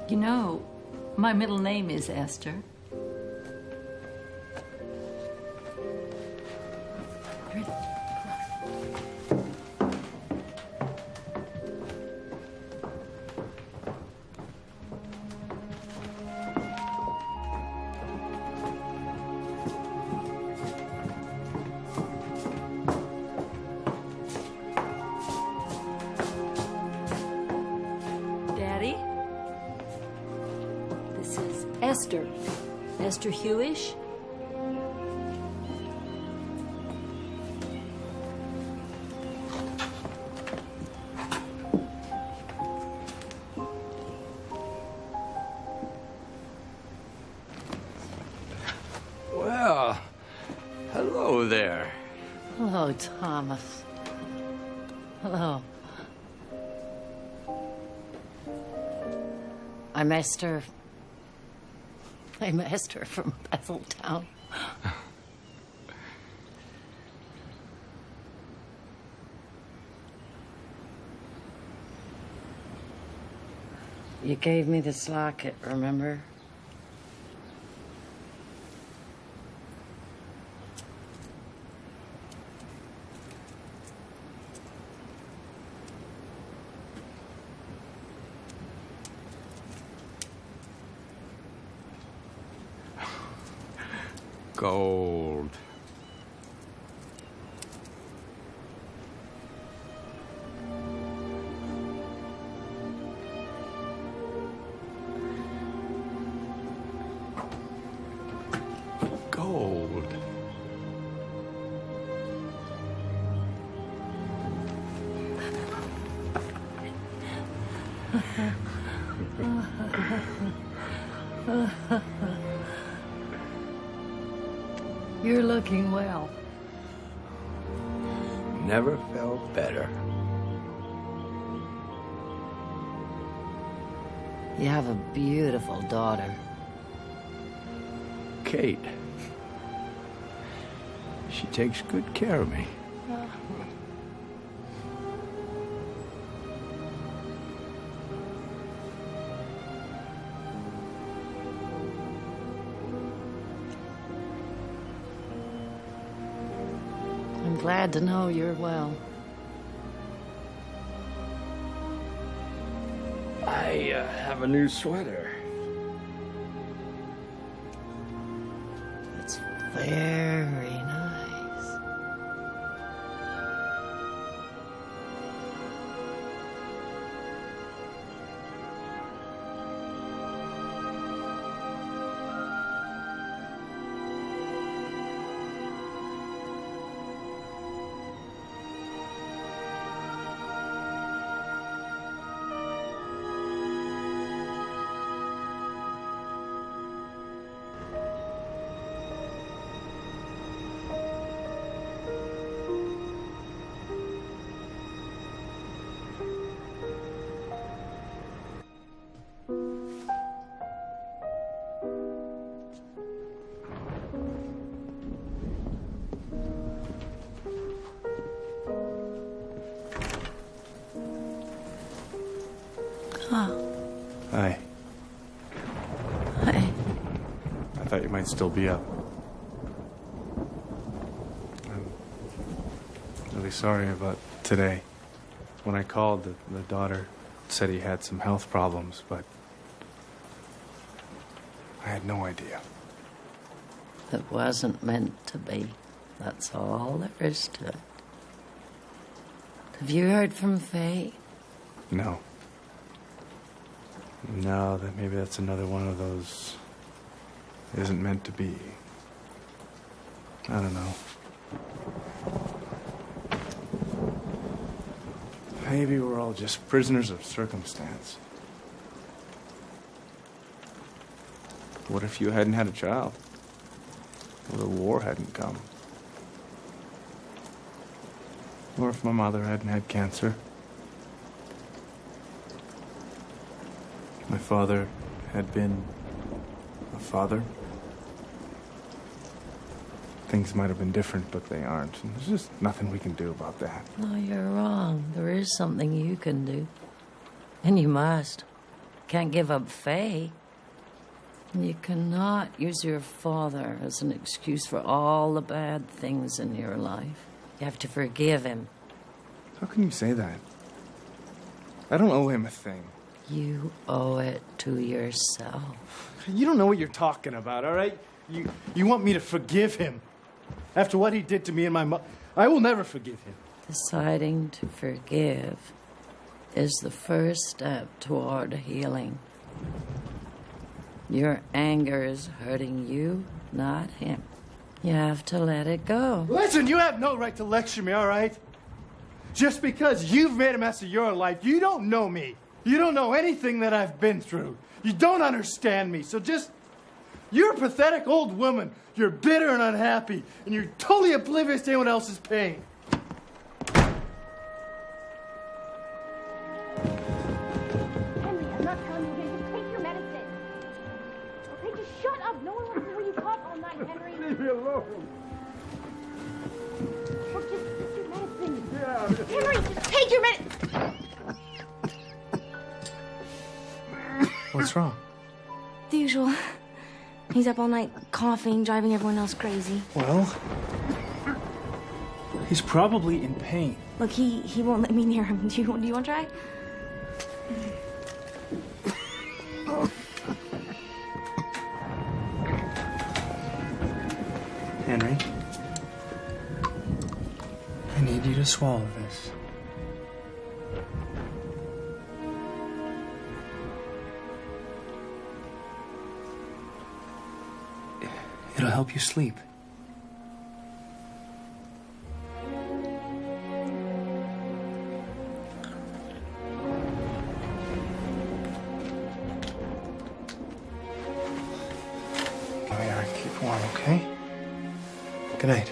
You know, my middle name is Esther. Daddy, this is Esther. Esther Hewish. Well, hello there. Hello, Thomas. Hello. I'm Esther. I'm Esther from Betheltown. You gave me this locket, remember? Gold. Gold. You're looking well. Never felt better. You have a beautiful daughter. Kate. She takes good care of me. I'm glad to know you're well. I have a new sweater. It's very nice. Oh, Hi. hi. I thought you might still be up. I'm really sorry about today. When I called, the daughter said he had some health problems, but I had no idea. It wasn't meant to be. That's all there is to it. Have you heard from Faye? No. No, maybe that's another one of those isn't meant to be. I don't know. Maybe we're all just prisoners of circumstance. What if you hadn't had a child? Or the war hadn't come? Or if my mother hadn't had cancer? My father had been a father? Things might have been different, but they aren't. And there's just nothing we can do about that. No, you're wrong. There is something you can do. And you must. Can't give up Faye. You cannot use your father as an excuse for all the bad things in your life. You have to forgive him. How can you say that? I don't owe him a thing. You owe it to yourself. You don't know what you're talking about, all right? You want me to forgive him after what he did to me and my mother. I will never forgive him. Deciding to forgive is the first step toward healing. Your anger is hurting you, not him. You have to let it go. Listen, you have no right to lecture me, all right? Just because you've made a mess of your life, you don't know me. You don't know anything that I've been through. You don't understand me, so just... You're a pathetic old woman. You're bitter and unhappy, and you're totally oblivious to anyone else's pain. Henry, I'm not telling you again. Just take your medicine. Okay, just shut up. No one wants to hear you talk all night, Henry. Leave me alone. Look, just take your medicine. Yeah. Henry, just take your medicine. What's wrong? The usual. He's up all night coughing, driving everyone else crazy. Well, he's probably in pain. Look, he won't let me near him. Do you want to try? Henry, I need you to swallow this. It'll help you sleep. Give me your keep warm, okay? Good night.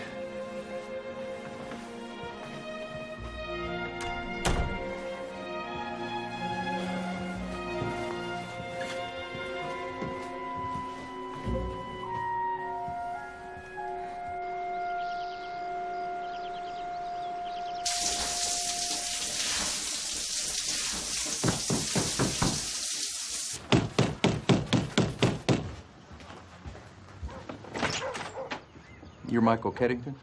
You're Michael Keddington?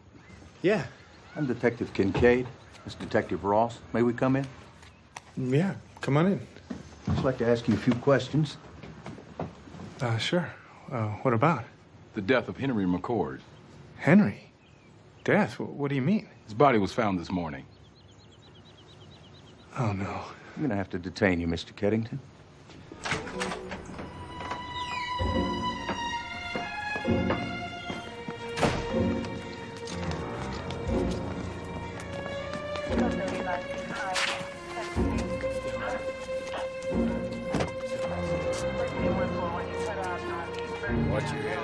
Yeah. I'm Detective Kincaid. This is Detective Ross. May we come in? Yeah, come on in. I'd just like to ask you a few questions. Sure. What about? The death of Henry McCord. Henry? Death? What do you mean? His body was found this morning. Oh, no. I'm going to have to detain you, Mr. Keddington. Watch your head.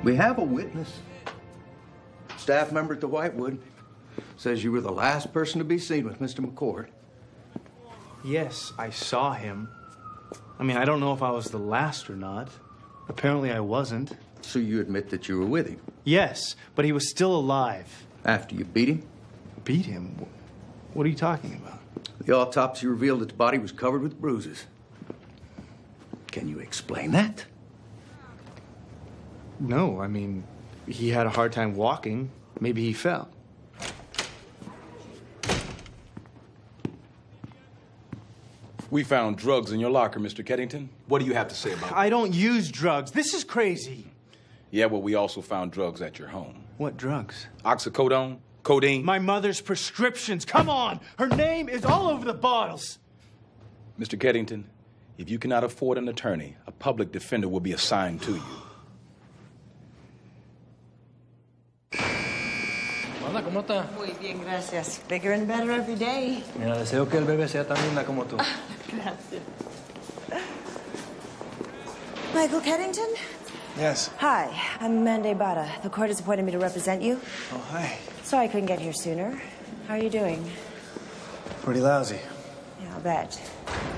We have a witness. Staff member at the Whitewood says you were the last person to be seen with Mr. McCord. Yes, I saw him. I mean, I don't know if I was the last or not. Apparently I wasn't. So you admit that you were with him? Yes, but he was still alive. After you beat him? Beat him? What are you talking about? The autopsy revealed that the body was covered with bruises. Can you explain that? No, I mean, he had a hard time walking. Maybe he fell. We found drugs in your locker, Mr. Keddington. What do you have to say about it? I don't use drugs. This is crazy. Yeah, well, we also found drugs at your home. What drugs? Oxycodone, codeine. My mother's prescriptions. Come on! Her name is all over the bottles. Mr. Keddington, if you cannot afford an attorney, a public defender will be assigned to you. Hola, ¿cómo está? Muy bien, gracias. Bigger and better every day. Mira, deseo que el bebé sea tan linda como tú. Gracias. Michael Keddington? Yes. Hi, I'm Amanda Ibarra. The court has appointed me to represent you. Oh, hi. Sorry I couldn't get here sooner. How are you doing? Pretty lousy. Yeah, I'll bet.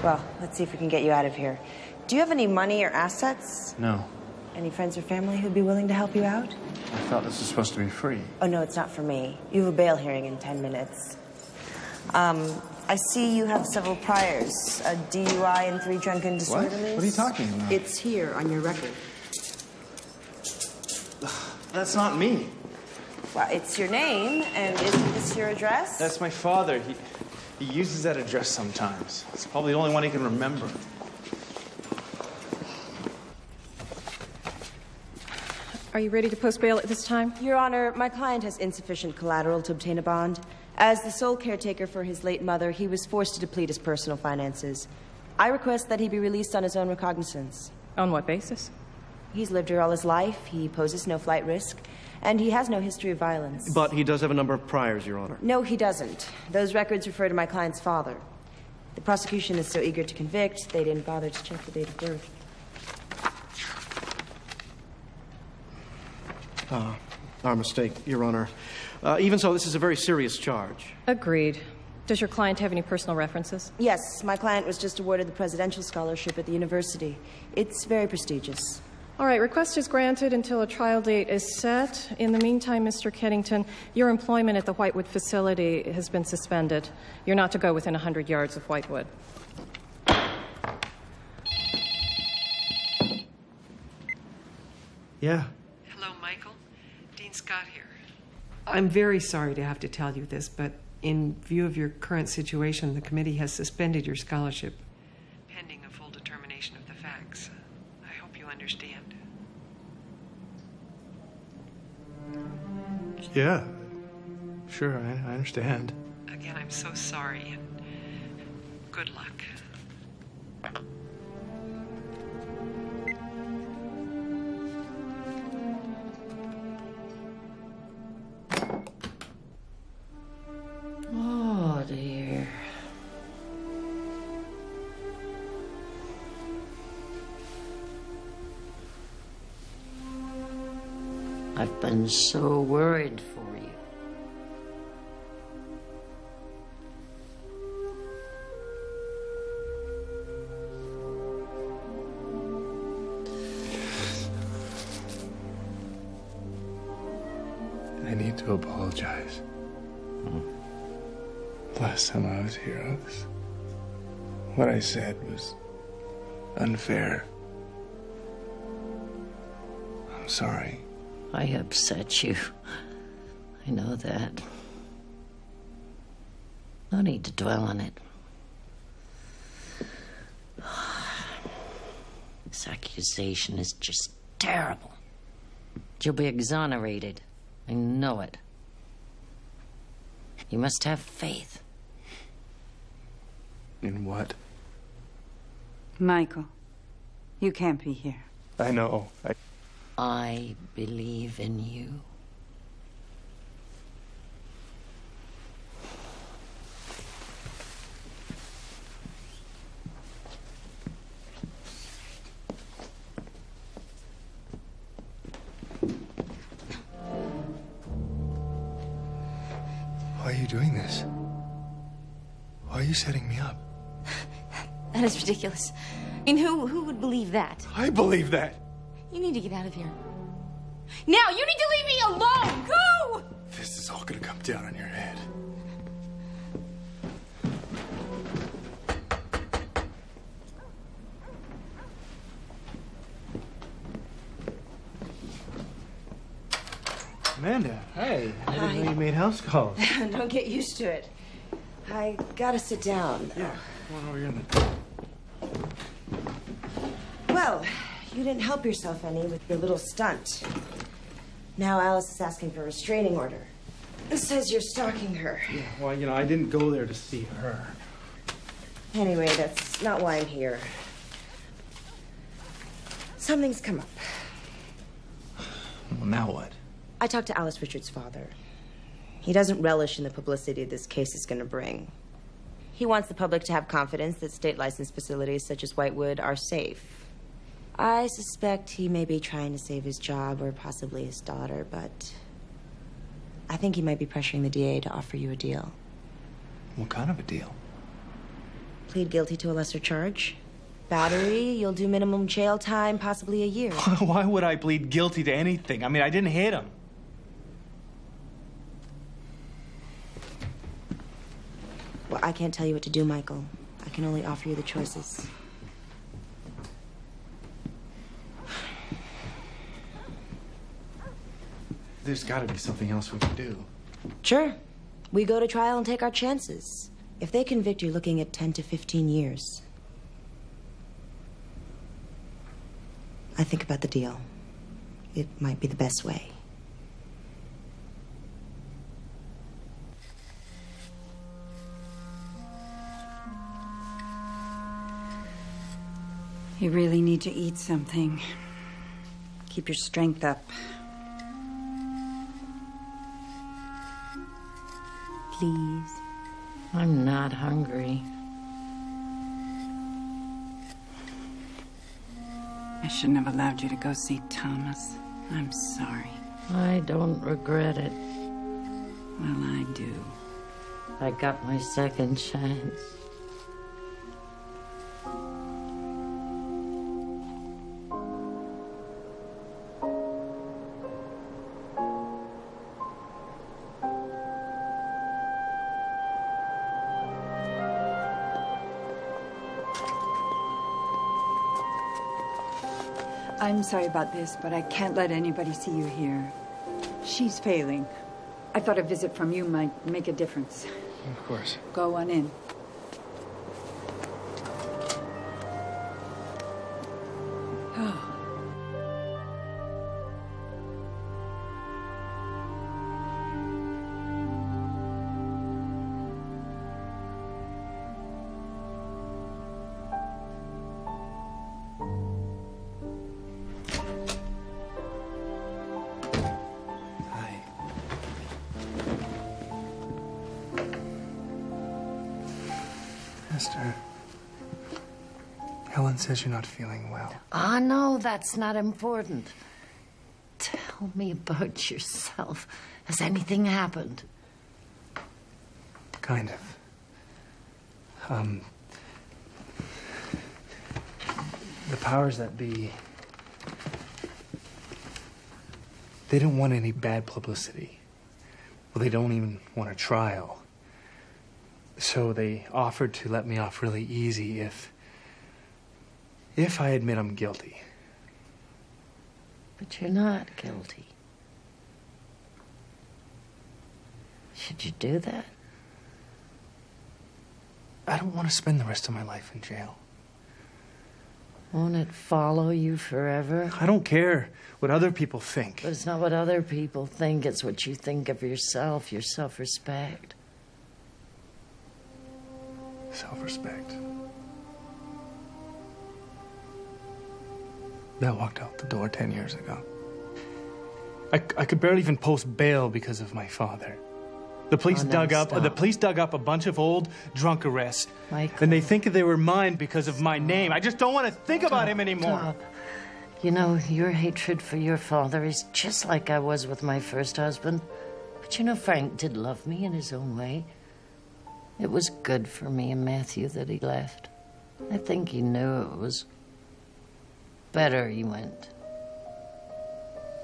Well, let's see if we can get you out of here. Do you have any money or assets? No. Any friends or family who'd be willing to help you out? I thought this was supposed to be free. Oh, no, it's not for me. You have a bail hearing in 10 minutes. I see you have several priors. A DUI and 3 drunken disorderlies. What are you talking about? It's here on your record. That's not me. Well, it's your name, and isn't this your address? That's my father. He uses that address sometimes. It's probably the only one he can remember. Are you ready to post bail at this time? Your Honor, my client has insufficient collateral to obtain a bond. As the sole caretaker for his late mother, he was forced to deplete his personal finances. I request that he be released on his own recognizance. On what basis? He's lived here all his life, he poses no flight risk, and he has no history of violence. But he does have a number of priors, Your Honor. No, he doesn't. Those records refer to my client's father. The prosecution is so eager to convict, they didn't bother to check the date of birth. Our mistake, Your Honor. Even so, this is a very serious charge. Agreed. Does your client have any personal references? Yes, my client was just awarded the presidential scholarship at the university. It's very prestigious. All right, request is granted until a trial date is set. In the meantime, Mr. Keddington, your employment at the Whitewood facility has been suspended. You're not to go within 100 yards of Whitewood. Yeah. Hello, Michael. Dean Scott here. I'm very sorry to have to tell you this, but in view of your current situation, the committee has suspended your scholarship. Pending a full determination of the facts. I hope you understand. Yeah. Sure, I understand. Again, I'm so sorry, and good luck. Oh, dear. I've been so worried for you. I need to apologize. Last time I was here, what I said was unfair. I'm sorry. I upset you. I know that. No need to dwell on it. This accusation is just terrible. You'll be exonerated. I know it. You must have faith. In what? Michael, you can't be here. I know. I believe in you. are you doing this? Why are you setting me up? That is ridiculous. I mean, who would believe that? I believe that. You need to get out of here. Now, you need to leave me alone! Go! This is all gonna come down on your head. Amanda, hey. I didn't know you made house calls. Don't get used to it. I gotta sit down. Yeah, come on over here in the... Well, you didn't help yourself any with your little stunt. Now Alice is asking for a restraining order. It says you're stalking her. Yeah, well, I didn't go there to see her. Anyway, that's not why I'm here. Something's come up. Well, now what? I talked to Alice Richards' father. He doesn't relish in the publicity this case is going to bring. He wants the public to have confidence that state-licensed facilities such as Whitewood are safe. I suspect he may be trying to save his job or possibly his daughter, but I think he might be pressuring the DA to offer you a deal. What kind of a deal? Plead guilty to a lesser charge. Battery, you'll do minimum jail time, possibly a year. Why would I plead guilty to anything? I mean, I didn't hit him. Well, I can't tell you what to do, Michael. I can only offer you the choices. There's got to be something else we can do. Sure. We go to trial and take our chances. If they convict, you're looking at 10 to 15 years. I think about the deal. It might be the best way. You really need to eat something. Keep your strength up. Please. I'm not hungry. I shouldn't have allowed you to go see Thomas. I'm sorry. I don't regret it. Well, I do. I got my second chance. I'm sorry about this, but I can't let anybody see you here. She's failing. I thought a visit from you might make a difference. Of course. Go on in. Oh. Esther, Helen says you're not feeling well. Ah, no, that's not important. Tell me about yourself. Has anything happened? Kind of. The powers that be, they don't want any bad publicity. Well, they don't even want a trial. So they offered to let me off really easy if I admit I'm guilty. But you're not guilty. Should you do that? I don't want to spend the rest of my life in jail. Won't it follow you forever? I don't care what other people think. But it's not what other people think, it's what you think of yourself, your self-respect. Self-respect. That walked out the door 10 years ago. I could barely even post bail because of my father. The police dug up a bunch of old drunk arrests. Michael. And they think they were mine because of my name. I just don't want to think about him anymore. Stop. You know, your hatred for your father is just like I was with my first husband. But you know, Frank did love me in his own way. It was good for me and Matthew that he left. I think he knew it was better he went.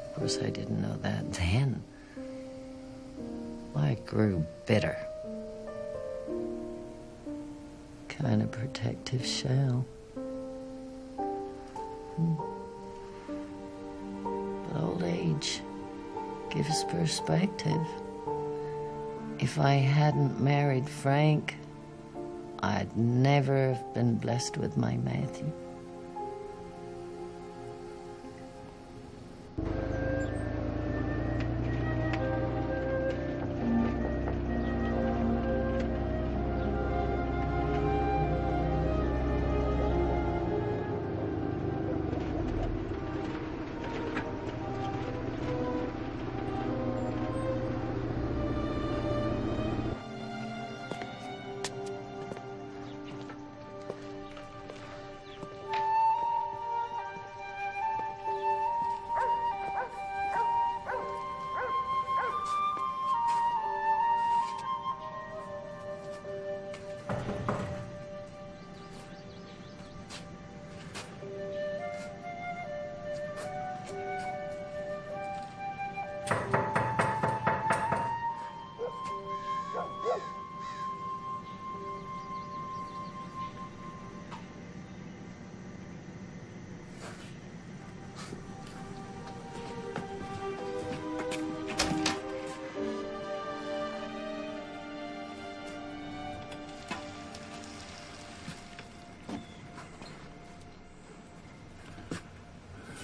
Of course, I didn't know that then. I grew bitter. Kind of protective shell. But old age gives perspective. If I hadn't married Frank, I'd never have been blessed with my Matthew.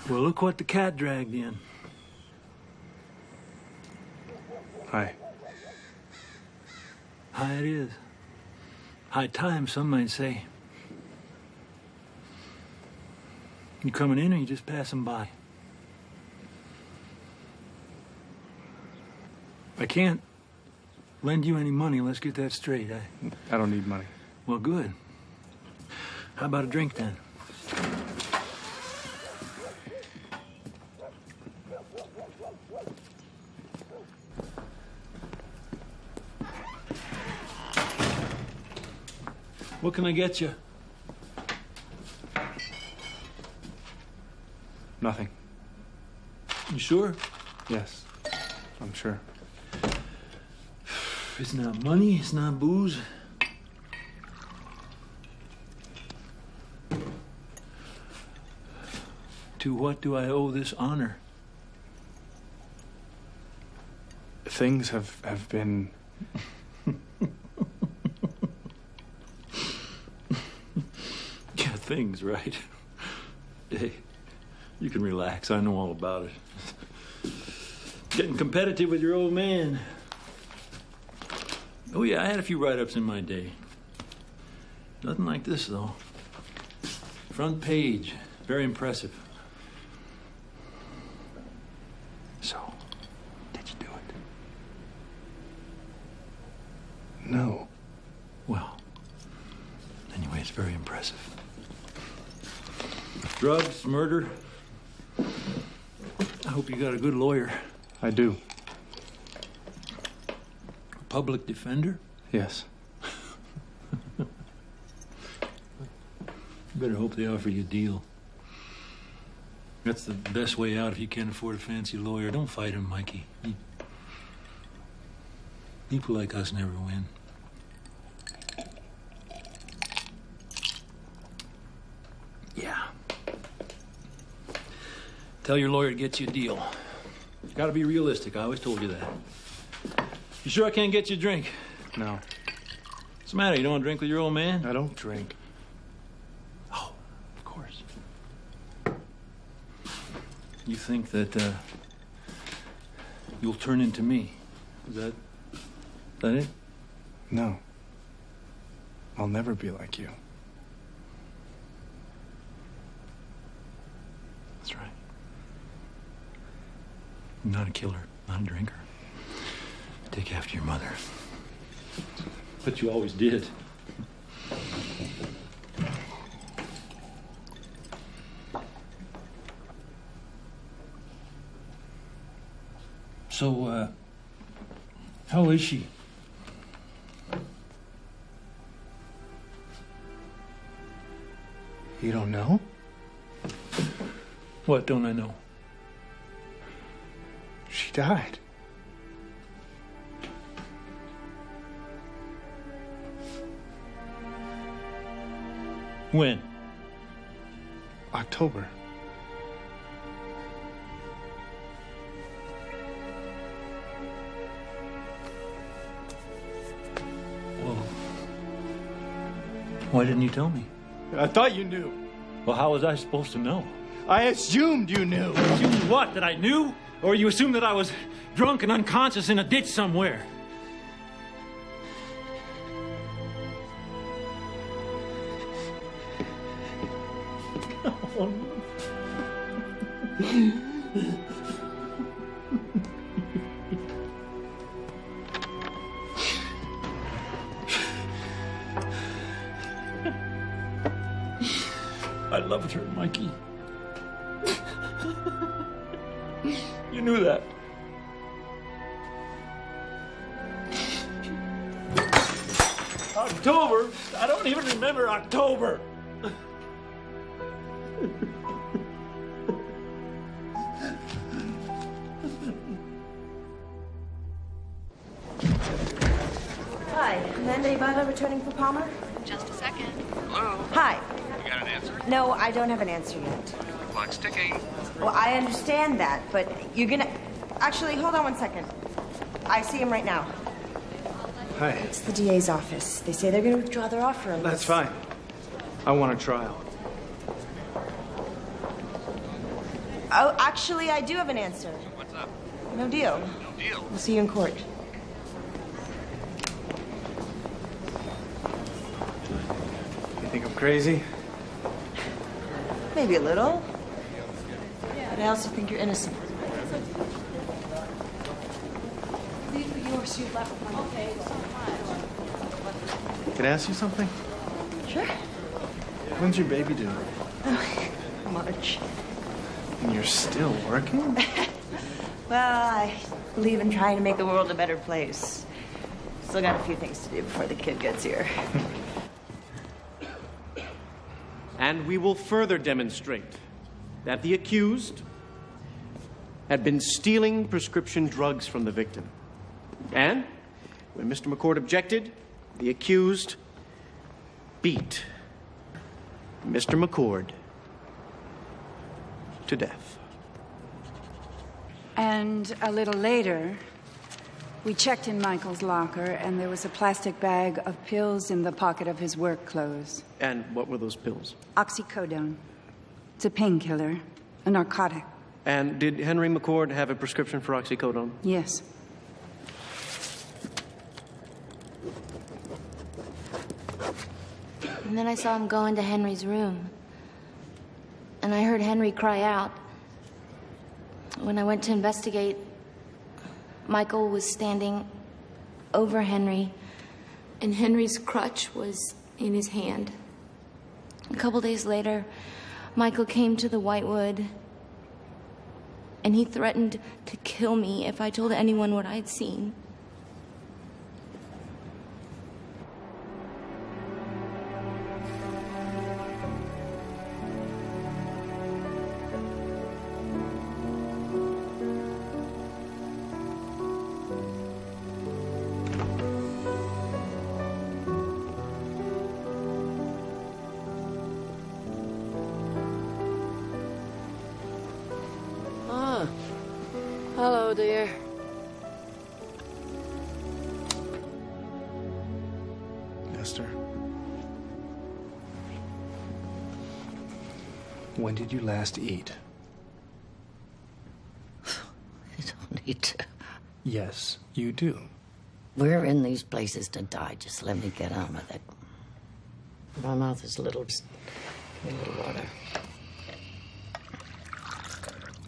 Well, look what the cat dragged in. Hi. High it is. High time, some might say. You coming in or you just passing by? I can't lend you any money. Let's get that straight. I don't need money. Well, good. How about a drink then? What can I get you? Nothing. You sure? Yes, I'm sure. It's not money, it's not booze. To what do I owe this honor? Things have been... Yeah, things, right? Hey, you can relax. I know all about it. Getting competitive with your old man. Oh, yeah, I had a few write-ups in my day. Nothing like this, though. Front page. Very impressive. So, did you do it? No. Well, anyway, it's very impressive. Drugs, murder. I hope you got a good lawyer. I do. Public defender? Yes. Better hope they offer you a deal. That's the best way out if you can't afford a fancy lawyer. Don't fight him, Mikey. People like us never win. Yeah. Tell your lawyer to get you a deal. Gotta be realistic. I always told you that. You sure I can't get you a drink? No. What's the matter? You don't want to drink with your old man? I don't drink. Oh, of course. You think that you'll turn into me? Is that it? No. I'll never be like you. That's right. I'm not a killer, not a drinker. Take after your mother. But you always did. So, How is she? You don't know? What don't I know? She died. When? October. Well, why didn't you tell me? I thought you knew. Well, how was I supposed to know? I assumed you knew. Assumed what? That I knew? Or you assumed that I was drunk and unconscious in a ditch somewhere? I loved her, Mikey. You knew that. October? I don't even remember October. Hi, Amanda Ibarra returning for Palmer? Just a second. Hello? Hi. You got an answer? No, I don't have an answer yet. The clock's ticking. Well, I understand that, but you're gonna... Actually, hold on one second. I see him right now. Hi. It's the DA's office. They say they're gonna withdraw their offer. That's fine. I want a trial. Oh, actually, I do have an answer. What's up? No deal. No deal. We'll see you in court. You think I'm crazy? Maybe a little. But I also think you're innocent. Can I ask you something? Sure. When's your baby due? March. And you're still working? Well, I believe in trying to make the world a better place. Still got a few things to do before the kid gets here. And we will further demonstrate that the accused had been stealing prescription drugs from the victim. And when Mr. McCord objected, the accused beat Mr. McCord to death. And a little later, we checked in Michael's locker, and there was a plastic bag of pills in the pocket of his work clothes. And what were those pills? Oxycodone. It's a painkiller, a narcotic. And did Henry McCord have a prescription for oxycodone? Yes. And then I saw him go into Henry's room. And I heard Henry cry out. When I went to investigate, Michael was standing over Henry, and Henry's crutch was in his hand. A couple days later, Michael came to the Whitewood, and he threatened to kill me if I told anyone what I'd seen. Hello, dear. Esther. When did you last eat? You don't need to. Yes, you do. We're in these places to die. Just let me get on with it. My mouth is a little... Just a little water.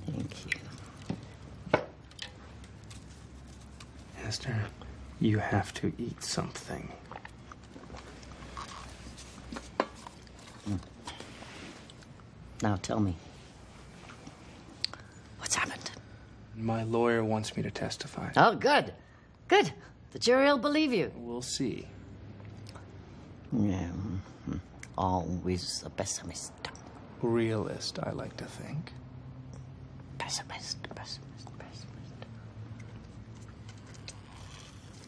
Thank you. Esther, you have to eat something. Now tell me. What's happened? My lawyer wants me to testify. Oh, good. Good. The jury will believe you. We'll see. Yeah. Always a pessimist. Realist, I like to think. Pessimist.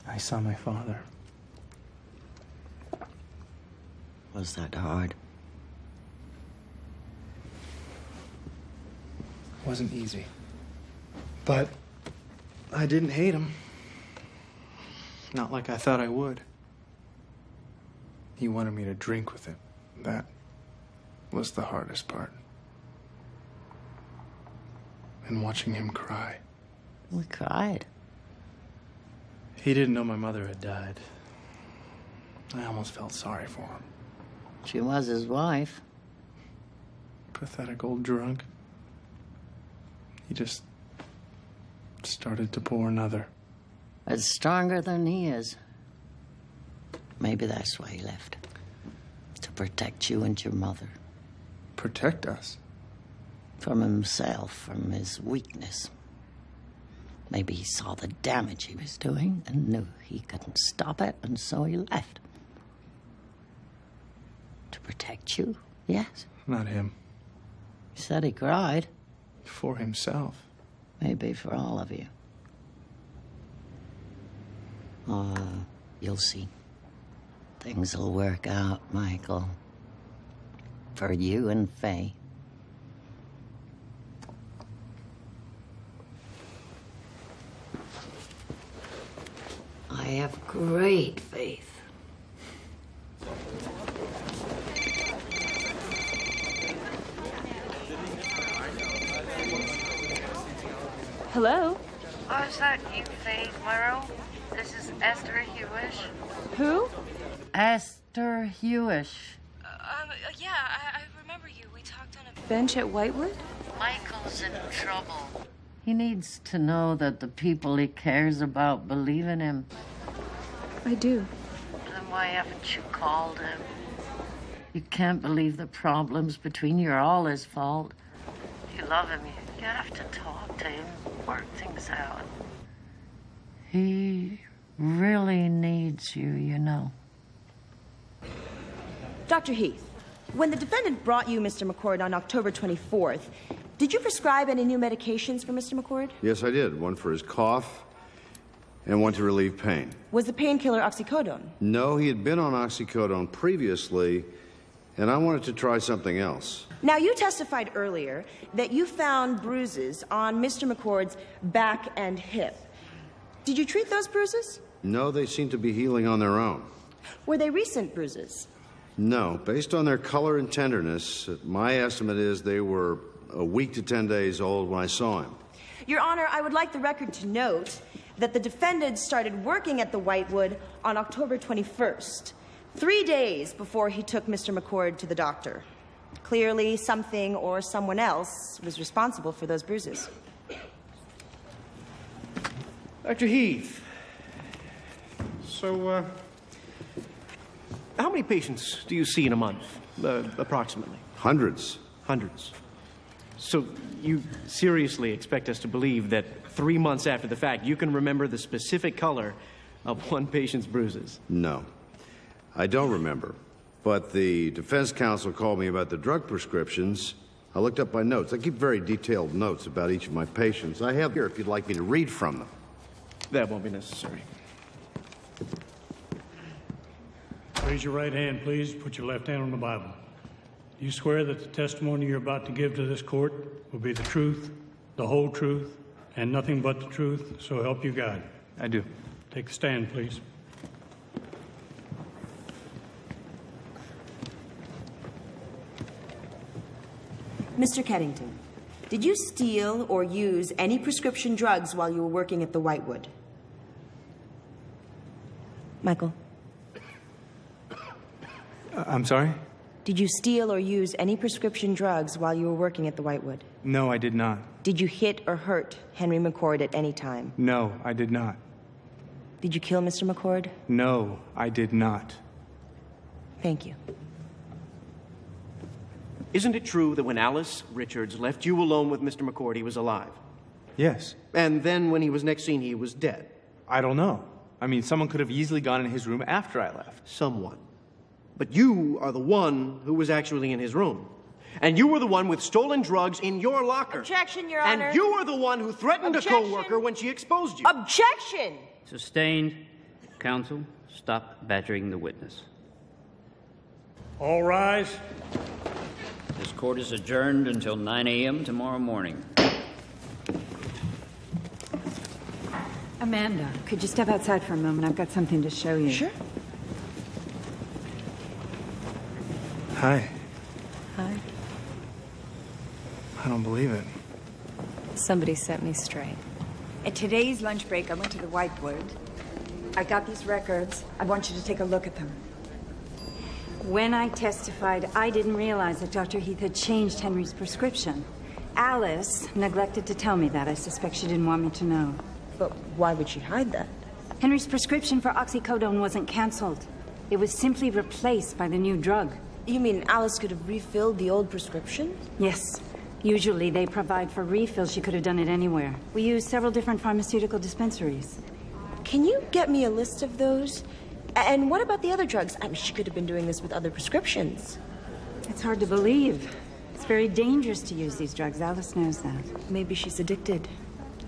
I saw my father. Was that hard? It wasn't easy. But I didn't hate him. Not like I thought I would. He wanted me to drink with him. That was the hardest part. And watching him cry. We cried. He didn't know my mother had died. I almost felt sorry for him. She was his wife. Pathetic old drunk. He just started to pour another. It's stronger than he is. Maybe that's why he left. To protect you and your mother. Protect us? From himself, from his weakness. Maybe he saw the damage he was doing and knew he couldn't stop it, and so he left. To protect you, yes. Not him. He said he cried. For himself. Maybe for all of you. You'll see. Things will work out, Michael. For you and Faye. I have great faith. Hello? Oh, is that you, Faye Morrow? This is Esther Hewish. Who? Esther Hewish. Yeah, I remember you. We talked on a bench at Whitewood. Michael's in trouble. He needs to know that the people he cares about believe in him. I do. Then why haven't you called him? You can't believe the problems between you are all his fault. You love him. You have to talk to him, work things out. He really needs you, you know. Dr. Heath, when the defendant brought you Mr. McCord on October 24th, did you prescribe any new medications for Mr. McCord? Yes, I did. One for his cough and one to relieve pain. Was the painkiller oxycodone? No, he had been on oxycodone previously, and I wanted to try something else. Now, you testified earlier that you found bruises on Mr. McCord's back and hip. Did you treat those bruises? No, they seem to be healing on their own. Were they recent bruises? No, based on their color and tenderness, my estimate is they were a week to 10 days old when I saw him. Your Honor, I would like the record to note that the defendant started working at the Whitewood on October 21st, 3 days before he took Mr. McCord to the doctor. Clearly, something or someone else was responsible for those bruises. Dr. Heath, so, how many patients do you see in a month, approximately? Hundreds. Hundreds. So you seriously expect us to believe that 3 months after the fact, you can remember the specific color of one patient's bruises? No, I don't remember. But the defense counsel called me about the drug prescriptions. I looked up my notes. I keep very detailed notes about each of my patients. I have here if you'd like me to read from them. That won't be necessary. Raise your right hand, please. Put your left hand on the Bible. Do you swear that the testimony you're about to give to this court will be the truth, the whole truth, and nothing but the truth, so help you God? I do. Take a stand, please. Mr. Keddington, did you steal or use any prescription drugs while you were working at the Whitewood? Michael? I'm sorry? Did you steal or use any prescription drugs while you were working at the Whitewood? No, I did not. Did you hit or hurt Henry McCord at any time? No, I did not. Did you kill Mr. McCord? No, I did not. Thank you. Isn't it true that when Alice Richards left you alone with Mr. McCord, he was alive? Yes. And then when he was next seen, he was dead? I don't know. I mean, someone could have easily gone in his room after I left. Someone. But you are the one who was actually in his room. And you were the one with stolen drugs in your locker. Objection, Your Honor. And you were the one who threatened Objection. a co-worker when she exposed you. Objection! Sustained. Counsel, stop badgering the witness. All rise. This court is adjourned until 9 a.m. tomorrow morning. Amanda, could you step outside for a moment? I've got something to show you. Sure. Hi. Hi. I don't believe it. Somebody set me straight. At today's lunch break, I went to the Whitewood. I got these records. I want you to take a look at them. When I testified, I didn't realize that Dr. Heath had changed Henry's prescription. Alice neglected to tell me that. I suspect she didn't want me to know. But why would she hide that? Henry's prescription for oxycodone wasn't canceled. It was simply replaced by the new drug. You mean Alice could have refilled the old prescription? Yes. Usually they provide for refills. She could have done it anywhere. We use several different pharmaceutical dispensaries. Can you get me a list of those? And what about the other drugs? I mean, she could have been doing this with other prescriptions. It's hard to believe. It's very dangerous to use these drugs. Alice knows that. Maybe she's addicted.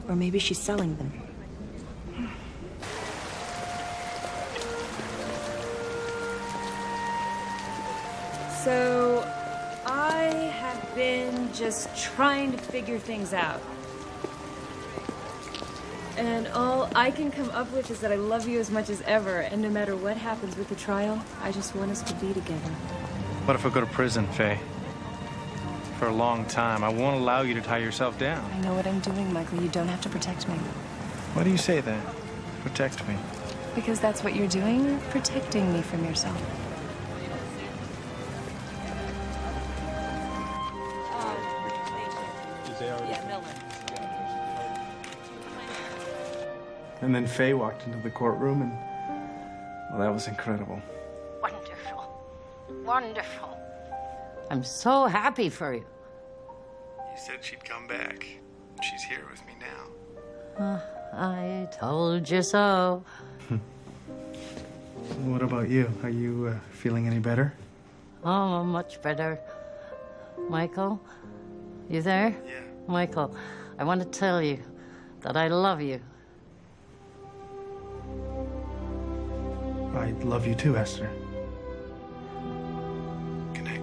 Or maybe she's selling them. So, I have been just trying to figure things out. And all I can come up with is that I love you as much as ever, and no matter what happens with the trial, I just want us to be together. What if I go to prison, Faye? For a long time. I won't allow you to tie yourself down. I know what I'm doing, Michael. You don't have to protect me. Why do you say that? Protect me. Because that's what you're doing. You're protecting me from yourself. And then Faye walked into the courtroom and, well, that was incredible. Wonderful. Wonderful. I'm so happy for you. You said she'd come back. She's here with me now. I told you so. What about you? Are you feeling any better? Oh, much better. Michael, you there? Yeah. Michael, I want to tell you that I love you. I love you too, Esther. Good night.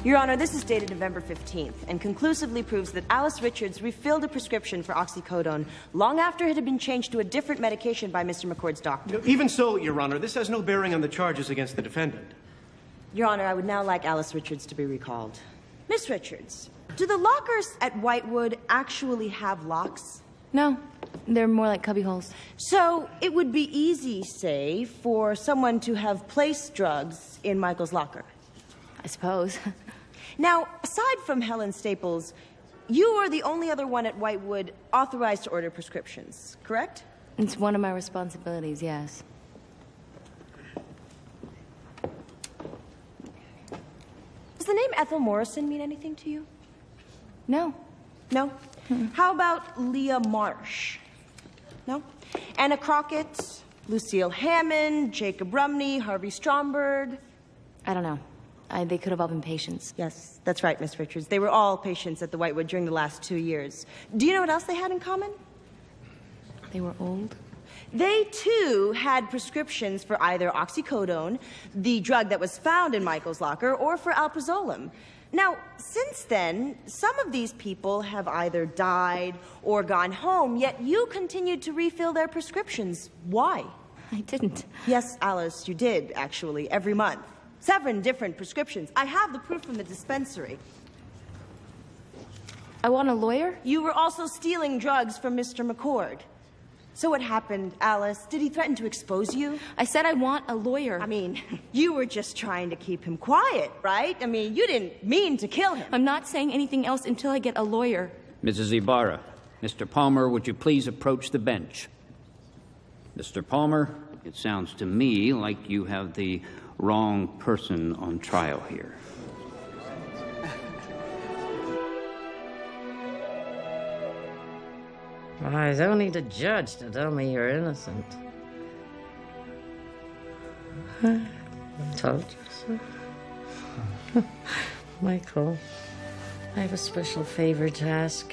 Your Honor, this is dated November 15th and conclusively proves that Alice Richards refilled a prescription for oxycodone long after it had been changed to a different medication by Mr. McCord's doctor. Even so, Your Honor, this has no bearing on the charges against the defendant. Your Honor, I would now like Alice Richards to be recalled. Miss Richards, do the lockers at Whitewood actually have locks? No, they're more like cubby holes. So it would be easy, say, for someone to have placed drugs in Michael's locker? I suppose. Now, aside from Helen Staples, you are the only other one at Whitewood authorized to order prescriptions, correct? It's one of my responsibilities, yes. Does the name Ethel Morrison mean anything to you? No. No? How about Leah Marsh? No? Anna Crockett, Lucille Hammond, Jacob Rumney, Harvey Stromberg? I don't know. They could have all been patients. Yes, that's right, Miss Richards. They were all patients at the Whitewood during the last 2 years. Do you know what else they had in common? They were old? They, too, had prescriptions for either oxycodone, the drug that was found in Michael's locker, or for alprazolam. Now, since then, some of these people have either died or gone home, yet you continued to refill their prescriptions. Why? I didn't. Yes, Alice, you did, actually, every month. 7 different prescriptions. I have the proof from the dispensary. I want a lawyer? You were also stealing drugs from Mr. McCord. So what happened, Alice? Did he threaten to expose you? I said I want a lawyer. I mean, you were just trying to keep him quiet, right? I mean, you didn't mean to kill him. I'm not saying anything else until I get a lawyer. Mrs. Ibarra, Mr. Palmer, would you please approach the bench? Mr. Palmer, it sounds to me like you have the wrong person on trial here. I don't need a judge to tell me you're innocent. I told you so. Michael, I have a special favor to ask.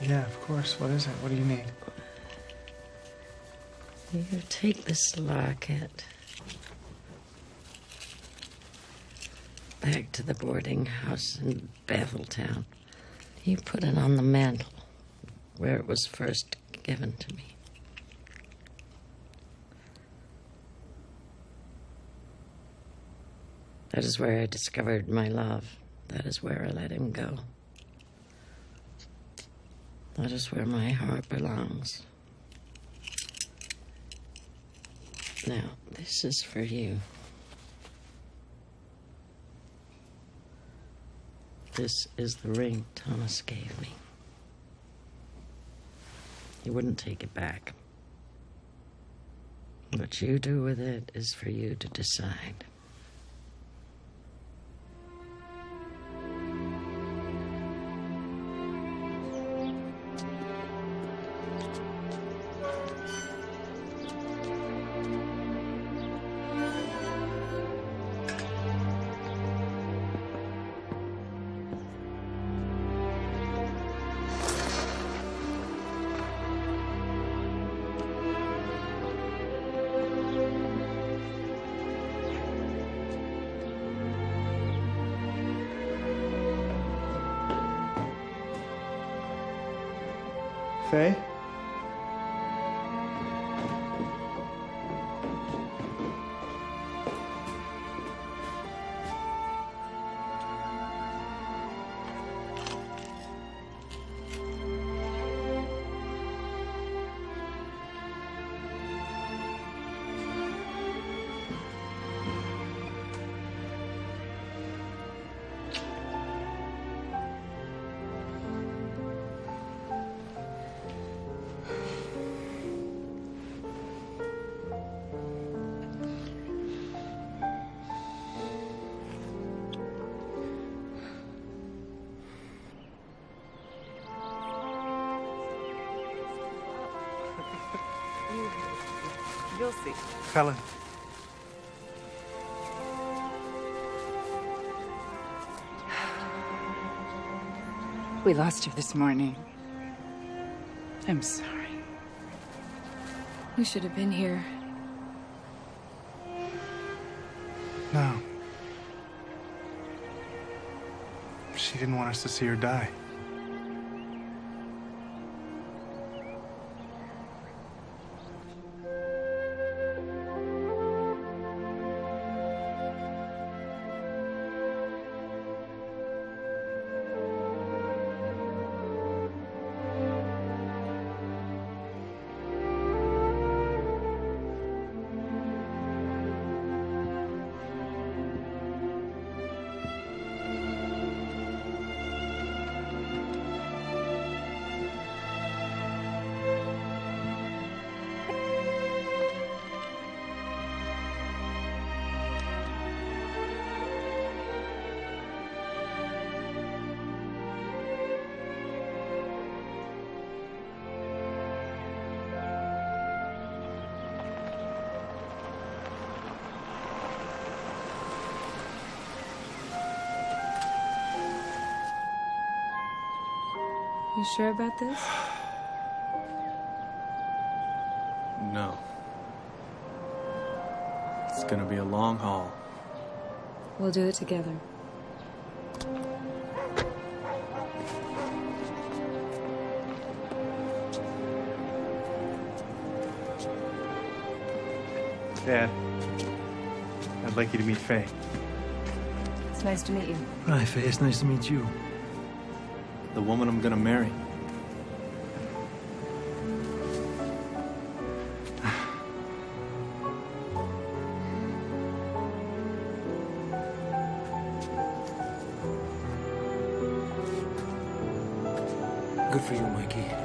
Yeah, of course. What is it? What do you need? You take this locket back to the boarding house in Betheltown. You put it on the mantel where it was first given to me. That is where I discovered my love. That is where I let him go. That is where my heart belongs. Now, this is for you. This is the ring Thomas gave me. He wouldn't take it back. What you do with it is for you to decide. Faye? You'll see. Helen. We lost her this morning. I'm sorry. You should have been here. No. She didn't want us to see her die. You sure about this? No. It's gonna be a long haul. We'll do it together. Dad, I'd like you to meet Faye. It's nice to meet you. Hi, Faye. It's nice to meet you. The woman I'm gonna marry. Good for you, Mikey.